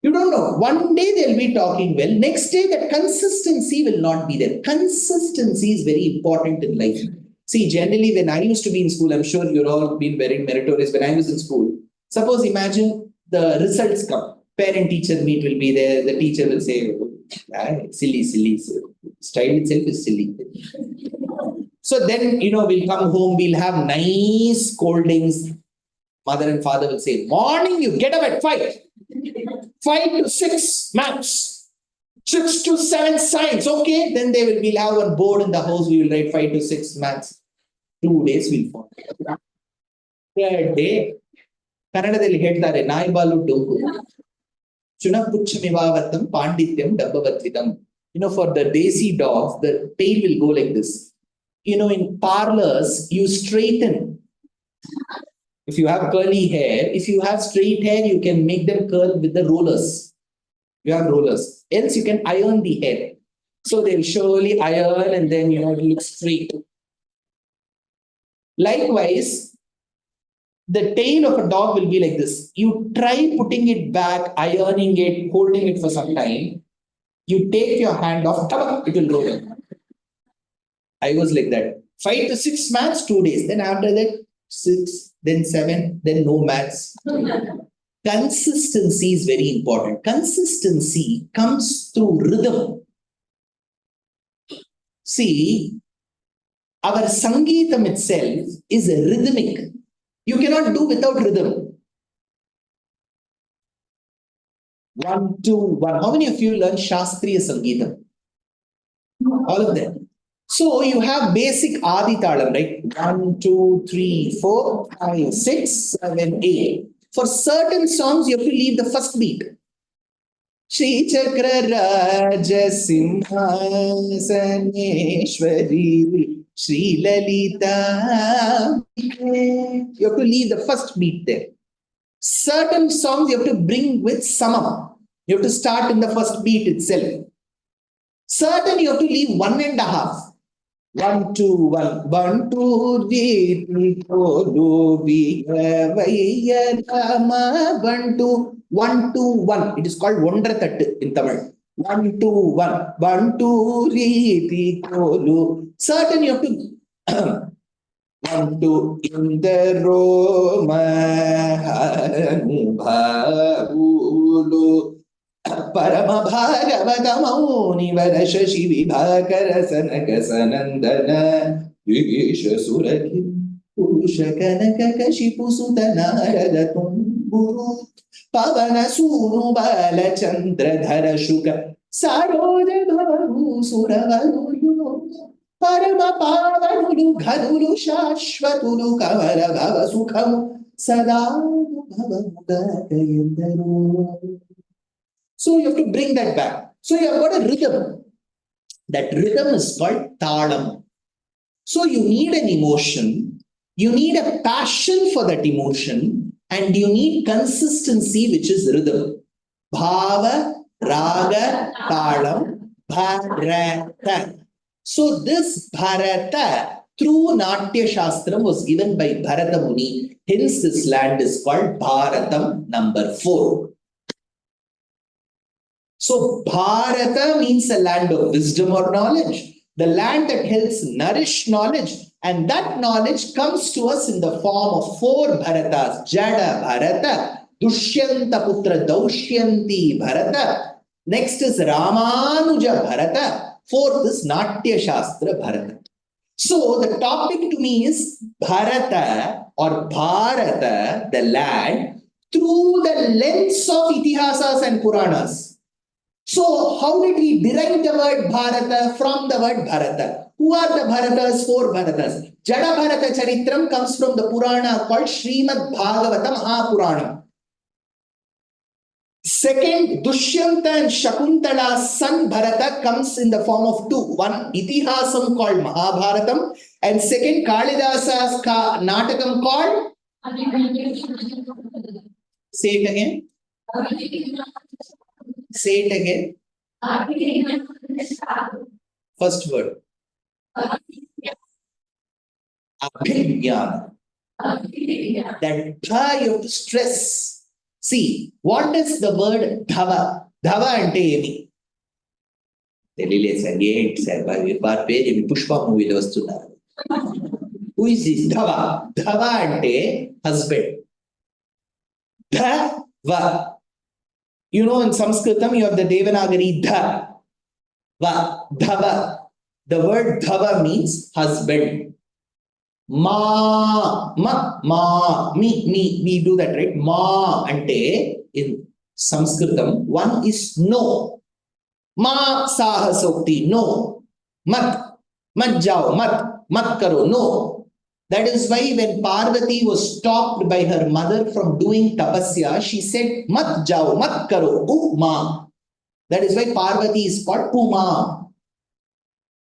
B: You don't know. One day they'll be talking well. Next day, that consistency will not be there. Consistency is very important in life. See, generally, when I used to be in school, I'm sure you're all been very meritorious. When I was in school, suppose imagine the results come. Parent-teacher meet will be there. The teacher will say, silly. Style itself is silly. So then, we'll come home, we'll have nice scoldings. Mother and father will say, morning, you get up at 5. 5 to 6 maths. 6 to 7 science. Okay, then we'll have one board in the house. We will write 5 to 6 maths. 2 days will fall. Third day, Kannadaದಲ್ಲಿ ಹೇಳ್ತಾರೆ ನಾಯಿಬಾಲು ಡೊಂಕು Chunappuchmivavatam Pandityam Dabbavatritam. For the desi dogs, the tail will go like this. In parlors, you straighten. If you have curly hair, if you have straight hair, you can make them curl with the rollers. You have rollers. Else, you can iron the hair. So they'll surely iron and then, it will look straight. Likewise, the tail of a dog will be like this. You try putting it back, ironing it, holding it for some time. You take your hand off, it will roll. I was like that. 5 to 6 maths, 2 days. Then after that, 6, then 7, then no maths. Consistency is very important. Consistency comes through rhythm. See, our Sangeetam itself is rhythmic. You cannot do without rhythm. 1, 2, 1. How many of you learn Shastriya Sangeetam? All of them. So you have basic Adi Talam, right? 1, 2, 3, 4, 5, 6, 7, 8. For certain songs, you have to leave the first beat. Shri Chakra Raja Simhasaneshwari Shri Lalita. You have to leave the first beat there. Certain songs you have to bring with samam. You have to start in the first beat itself. Certain you have to leave 1.5. 1, 2, 1. 1, 2, 3, 4, 1, 2, 1, 2, 1. It is called Wondratattu in Tamil. 1, 2, 1. 1, 2, 3, 4. Certain you have to 1, 2 in the Roma Bhavulu Parama Bhagavata Mauni Varashashi Vibhakara Sanaka Sanandana Yugisha Suraki Purusha Kanaka Kashipu Sutanara Tumburu Pavana Sunu Bala Chandra Dhara Shuka Saroja Bhavu Suravalu Parama Pavanulu Ghadulu Shashvatulu Kavara Bhava Sukhamu Sadanu Bhava. So you have to bring that back. So you have got a rhythm. That rhythm is called talam. So you need an emotion, you need a passion for that emotion, and you need consistency, which is rhythm. Bhava, raga, talam, bharata. So this bharata through Natya Shastram was given by Bharata Muni. Hence this land is called Bharatam number 4. So Bharata means a land of wisdom or knowledge, the land that helps nourish knowledge, and that knowledge comes to us in the form of 4 Bharatas: Jada Bharata, Dushyanta Putra Daushyanti Bharata. Next is Ramanuja Bharata. 4th is Natya Shastra Bharata. So the topic to me is Bharata or Bharata, the land, through the lens of Itihasas and Puranas. So how did we derive the word Bharata from the word Bharata? Who are the Bharatas? 4 Bharatas. Jada Bharata Charitram comes from the Purana called Srimad Bhagavata Mahapurana. Second, Dushyanta and Shakuntala's son Bharata comes in the form of 2. One, Itihasam called Mahabharatam, and second, Kalidasa's Natakam called. Say it again. Say it again. First word. Abhigyana. That dha you have to stress. See, what is the word dhava? Dhava ante emi. తెలియలేదు sir ఏంటి sir వారి పేరు పుష్ప మూవీలో వస్తున్నారు. Who is this? Dhava. Dhava ante husband. Dhava. You know, in Sanskritam, you have the Devanagari dha. Va. Dhava. The word dhava means husband. Ma. We do that, right? Ma ante in Sanskritam, one is no. Ma sahasokti, no. Mat jao, mat karo, no. That is why when Parvati was stopped by her mother from doing tapasya, she said, mat jao, mat karo, ma. That is why Parvati is called Uma.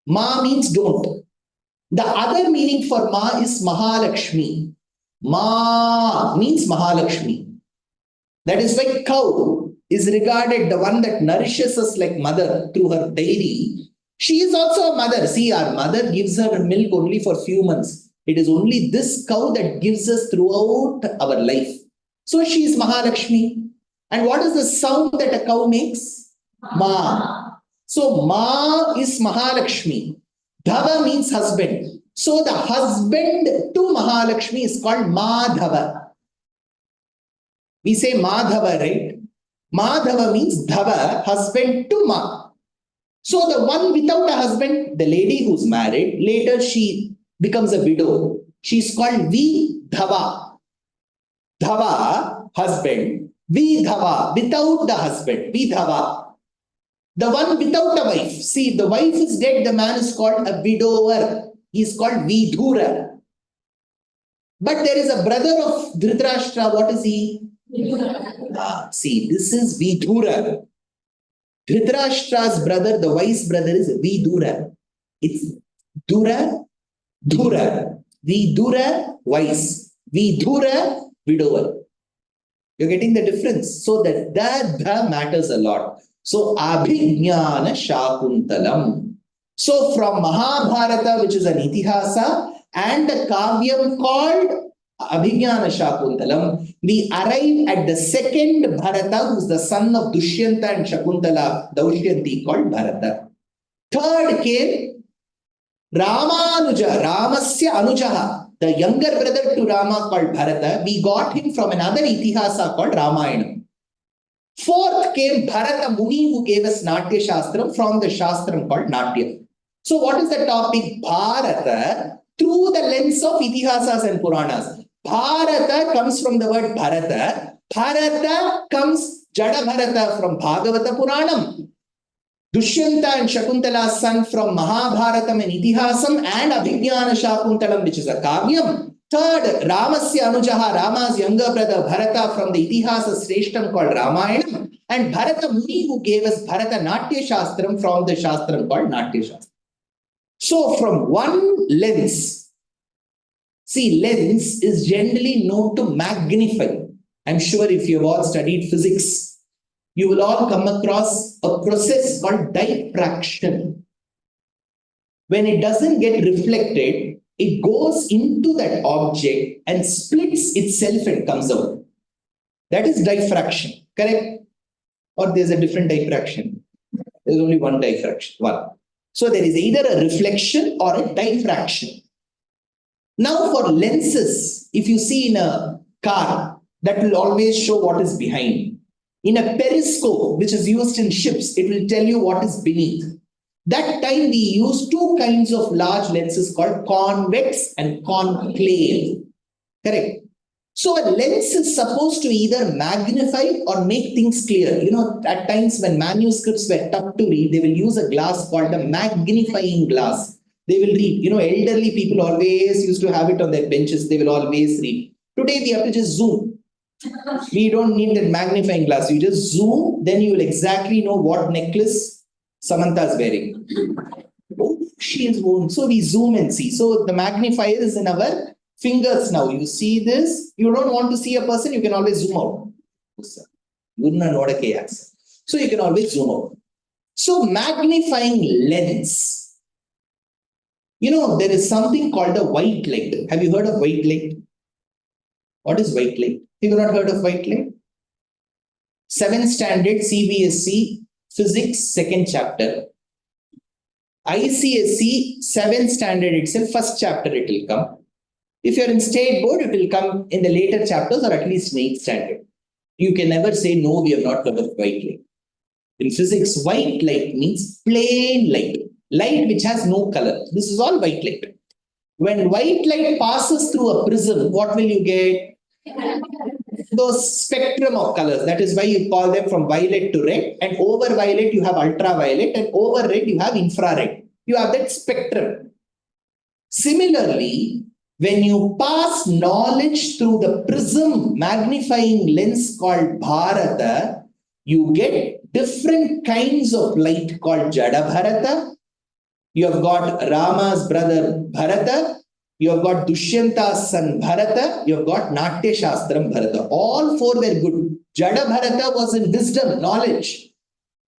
B: Ma means don't. The other meaning for ma is Mahalakshmi. Ma means Mahalakshmi. That is why cow is regarded the one that nourishes us like mother through her dairy. She is also a mother. See, our mother gives her milk only for few months. It is only this cow that gives us throughout our life. So she is Mahalakshmi. And what is the sound that a cow makes? Ma. So ma is Mahalakshmi. Dhava means husband. So the husband to Mahalakshmi is called Madhava. We say Madhava, right? Madhava means Dhava, husband to Ma. So the one without a husband, the lady who's married, later she becomes a widow. She's called Vidhava. Dhava, husband. Vidhava, without the husband. Vidhava. The one without a wife. See, if the wife is dead, the man is called a widower. He is called Vidhura. But there is a brother of Dhritarashtra. What is he? See, this is Vidhura. Dhritarashtra's brother, the wise brother, is Vidura. It's Dura, Dhura. Vidura, wise. Vidhura, widower. You're getting the difference. So that matters a lot. So, Abhignana Shakuntalam. So, from Mahabharata, which is an Itihasa, and the Kavyam called Abhignana Shakuntalam, we arrive at the second Bharata, who is the son of Dushyanth and Shakuntala, Dushyanti, called Bharata. Third came Ramanuja, Ramasya Anujaha, the younger brother to Rama called Bharata. We got him from another Itihasa called Ramayana. Fourth came Bharata Muni, who gave us Natya Shastram from the Shastram called Natya. So what is the topic? Bharata through the lens of Itihasas and Puranas. Bharata comes from the word Bharata. Bharata comes Jada Bharata from Bhagavata Puranam. Dushyanta and Shakuntala's son from Mahabharatam and Itihasam and Abhignana Shakuntalam, which is a Kavyam. Third, Ramasya Anujaha, Rama's younger brother Bharata from the Itihasa Sreshtam called Ramayana. And Bharata Muni, who gave us Bharata Natya Shastram from the Shastram called Natya Shastram. So from one lens, see, lens is generally known to magnify. I'm sure if you've all studied physics, you will all come across a process called diffraction. When it doesn't get reflected, it goes into that object and splits itself and comes out. That is diffraction, correct? Or there's a different diffraction? There's only one diffraction, one. So there is either a reflection or a diffraction. Now for lenses, if you see in a car, that will always show what is behind. In a periscope, which is used in ships, it will tell you what is beneath. That time we use two kinds of large lenses called convex and concave. Correct? So a lens is supposed to either magnify or make things clear. You know, at times when manuscripts were tough to read, they will use a glass called a magnifying glass. They will read. You know, elderly people always used to have it on their benches. They will always read. Today we have to just zoom. We don't need that magnifying glass. You just zoom, then you will exactly know what necklace Samantha is wearing. Oh, she is wearing. So we zoom and see. So the magnifier is in our fingers now. You see this. You don't want to see a person, you can always zoom out. So you can always zoom out. So magnifying lens. There is something called a white light. Have you heard of white light? What is white light? Have you not heard of white light? 7th standard CBSE Physics 2nd chapter. ICSE 7th standard itself, 1st chapter it will come. If you're in state board, it will come in the later chapters or at least 8th standard. You can never say, no, we have not heard of white light. In physics, white light means plain light. Light which has no color. This is all white light. When white light passes through a prism, what will you get? Those spectrum of colors. That is why you call them from violet to red. And over violet, you have ultraviolet. And over red, you have infrared. You have that spectrum. Similarly, when you pass knowledge through the prism magnifying lens called Bharata, you get different kinds of light called Jada Bharata. You have got Rama's brother Bharata. You have got Dushyanta's son Bharata. You have got Natya Shastram Bharata. All 4 were good. Jada Bharata was in wisdom, knowledge.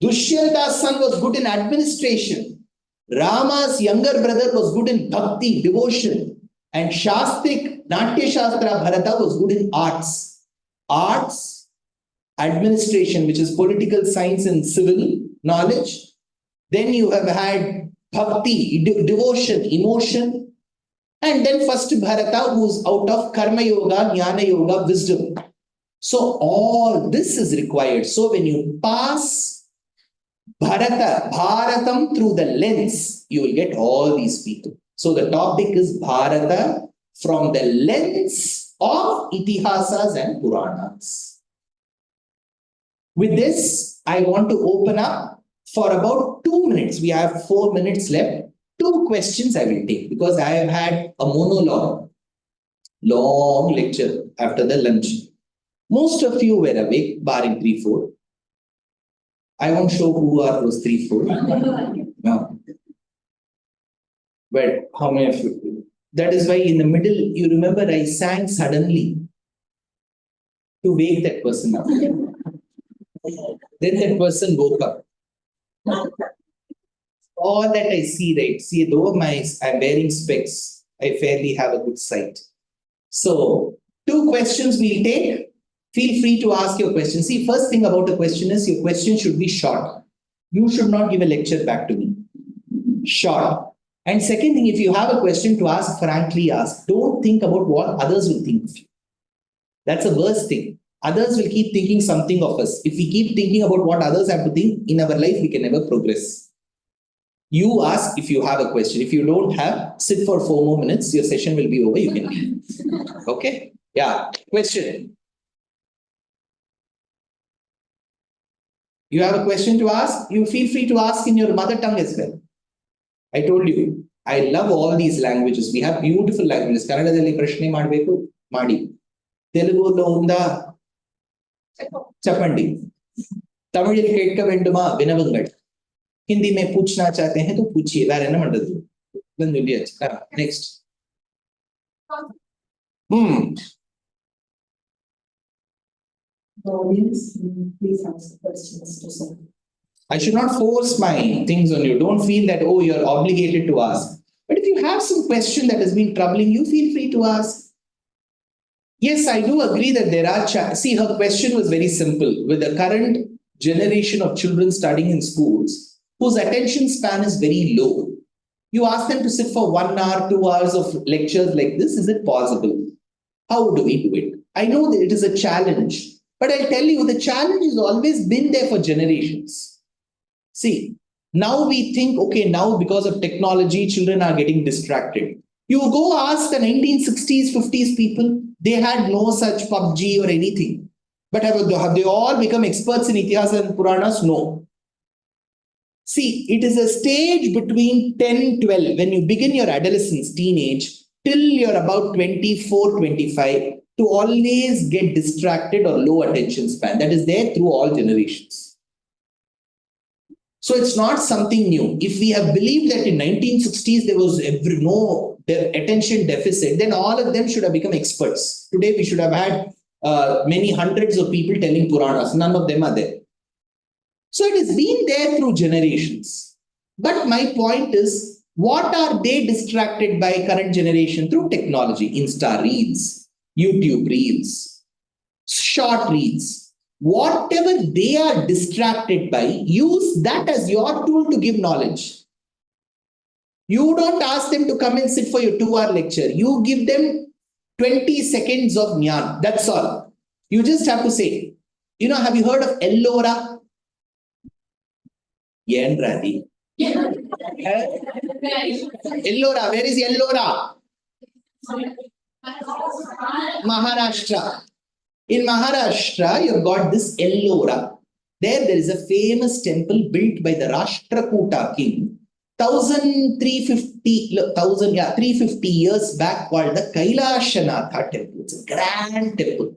B: Dushyanta's son was good in administration. Rama's younger brother was good in bhakti, devotion. And Shastrik, Natya Shastra Bharata was good in arts. Arts, administration, which is political science and civil knowledge. Then you have had bhakti, devotion, emotion. And then first Bharata, who's out of Karma Yoga, Jnana Yoga, wisdom. So all this is required. So when you pass Bharatam through the lens, you will get all these people. So the topic is Bharata from the lens of Itihasas and Puranas. With this, I want to open up for about 2 minutes. We have 4 minutes left. 2 questions I will take because I have had a monologue, long lecture after the lunch. Most of you were awake, barring 3-4. I won't show who are those 3-4. No. But how many of you? That is why in the middle, you remember I sang suddenly to wake that person up. Then that person woke up. All that I see, right? See, though I'm wearing specs, I fairly have a good sight. So, 2 questions we'll take. Feel free to ask your question. See, first thing about a question is your question should be short. You should not give a lecture back to me. Short. And second thing, if you have a question to ask, frankly ask. Don't think about what others will think of you. That's the worst thing. Others will keep thinking something of us. If we keep thinking about what others have to think, in our life, we can never progress. You ask if you have a question. If you don't have, sit for 4 more minutes. Your session will be over. You can leave. Okay? Yeah. Question. You have a question to ask? You feel free to ask in your mother tongue as well. I told you, I love all these languages. We have beautiful languages. Kannadadalli prashne madbeku madi. Telugulo unda chapandi. Tamil ketka venduma vinavungal. Hindi mein पूछना चाहते हैं तो पूछिए. வேற என்ன பண்றது? வந்து சொல்லியாச்சு. Next.
C: The audience, please ask the questions to sir.
B: I should not force my things on you. Don't feel that, oh, you're obligated to ask. But if you have some question that has been troubling you, feel free to ask. Yes, I do agree that there are... See, her question was very simple. With the current generation of children studying in schools, whose attention span is very low, you ask them to sit for 1 hour, 2 hours of lectures like this. Is it possible? How do we do it? I know that it is a challenge. But I'll tell you, the challenge has always been there for generations. See, now we think, okay, now because of technology, children are getting distracted. You go ask the 1960s, 50s people, they had no such PUBG or anything. But have they all become experts in Itihasa and Puranas? No. See, it is a stage between 10, 12, when you begin your adolescence, teenage, till you're about 24, 25, to always get distracted or low attention span. That is there through all generations. So it's not something new. If we have believed that in 1960s there was no attention deficit, then all of them should have become experts. Today we should have had many hundreds of people telling Puranas. None of them are there. So it has been there through generations. But my point is, what are they distracted by current generation through technology? Insta Reels, YouTube Reels, short Reels. Whatever they are distracted by, use that as your tool to give knowledge. You don't ask them to come and sit for your 2-hour lecture. You give them 20 seconds of jnana. That's all. You just have to say, have you heard of Ellora? Yendradi. Ellora, where is Ellora? Maharashtra. In Maharashtra, you've got this Ellora. There is a famous temple built by the Rashtrakuta king 350 years back, called the Kailashanatha temple. It's a grand temple.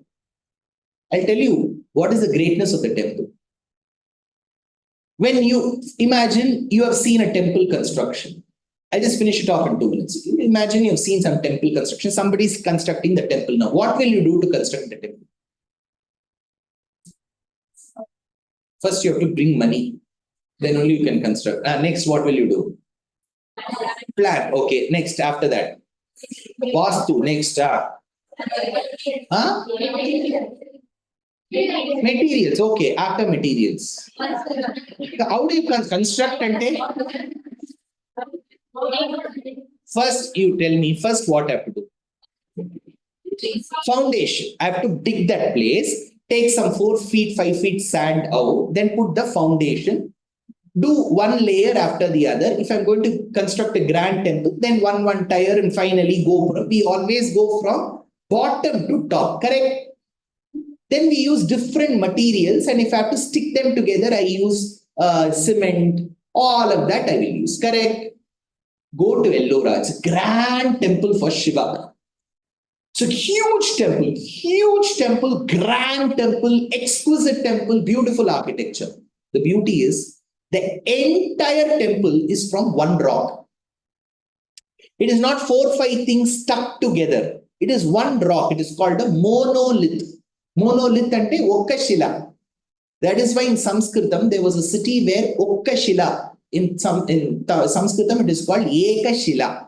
B: I'll tell you what is the greatness of the temple. When you imagine you have seen a temple construction, I'll just finish it off in 2 minutes. Imagine you've seen some temple construction, somebody's constructing the temple now. What will you do to construct the temple? First, you have to bring money. Then only you can construct. Next, what will you do? Plan. Okay. Next, after that. Vastu. Next. Materials. Okay. After materials. How do you construct and take? First, you tell me first what I have to do. Foundation. I have to dig that place. Take some 4 feet, 5 feet sand out. Then put the foundation. Do one layer after the other. If I'm going to construct a grand temple, then one tier and finally we always go from bottom to top, correct? Then we use different materials, and if I have to stick them together, I use cement, all of that I will use, correct? Go to Ellora. It's a grand temple for Shiva. So huge temple, grand temple, exquisite temple, beautiful architecture. The beauty is, the entire temple is from one rock. It is not 4 or 5 things stuck together. It is one rock. It is called a monolith. Monolith ante Okkashila. That is why in Sanskritam there was a city where Okkashila. In Sanskritam it is called Ekashila.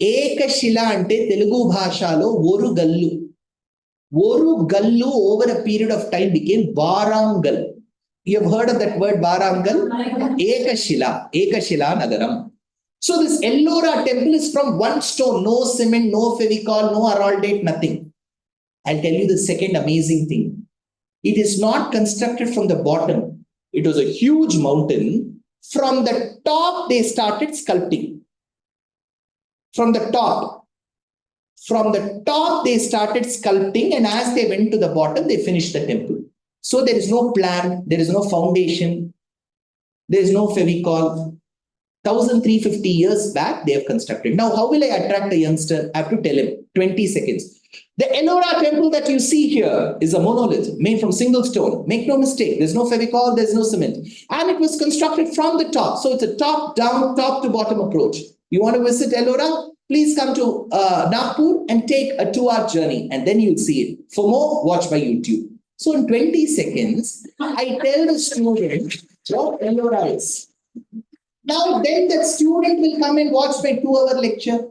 B: Ekashila ante Telugu bhashalo Oru Gallu. Oru Gallu over a period of time became Varangal. You have heard of that word Varangal? Ekashila Nagaram. So this Ellora temple is from one stone, no cement, no fevicol, no araldite, nothing. I'll tell you the second amazing thing. It is not constructed from the bottom. It was a huge mountain. From the top, they started sculpting. From the top, they started sculpting, and as they went to the bottom, they finished the temple. So there is no plan, there is no foundation, there is no fevicol. 1350 years back, they have constructed. Now, how will I attract a youngster? I have to tell him 20 seconds. The Ellora temple that you see here is a monolith made from single stone. Make no mistake, there's no fevicol, there's no cement. And it was constructed from the top. So it's a top-down, top-to-bottom approach. You want to visit Ellora? Please come to Nagpur and take a 2-hour journey, and then you'll see it. For more, watch by YouTube. So in 20 seconds, I tell the student what Ellora is. Now then that student will come and watch my 2-hour lecture.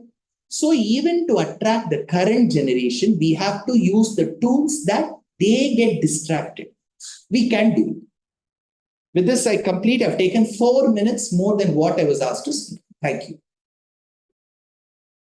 B: So even to attract the current generation, we have to use the tools that they get distracted. We can do it. With this, I complete. I've taken 4 minutes more than what I was asked to speak. Thank you.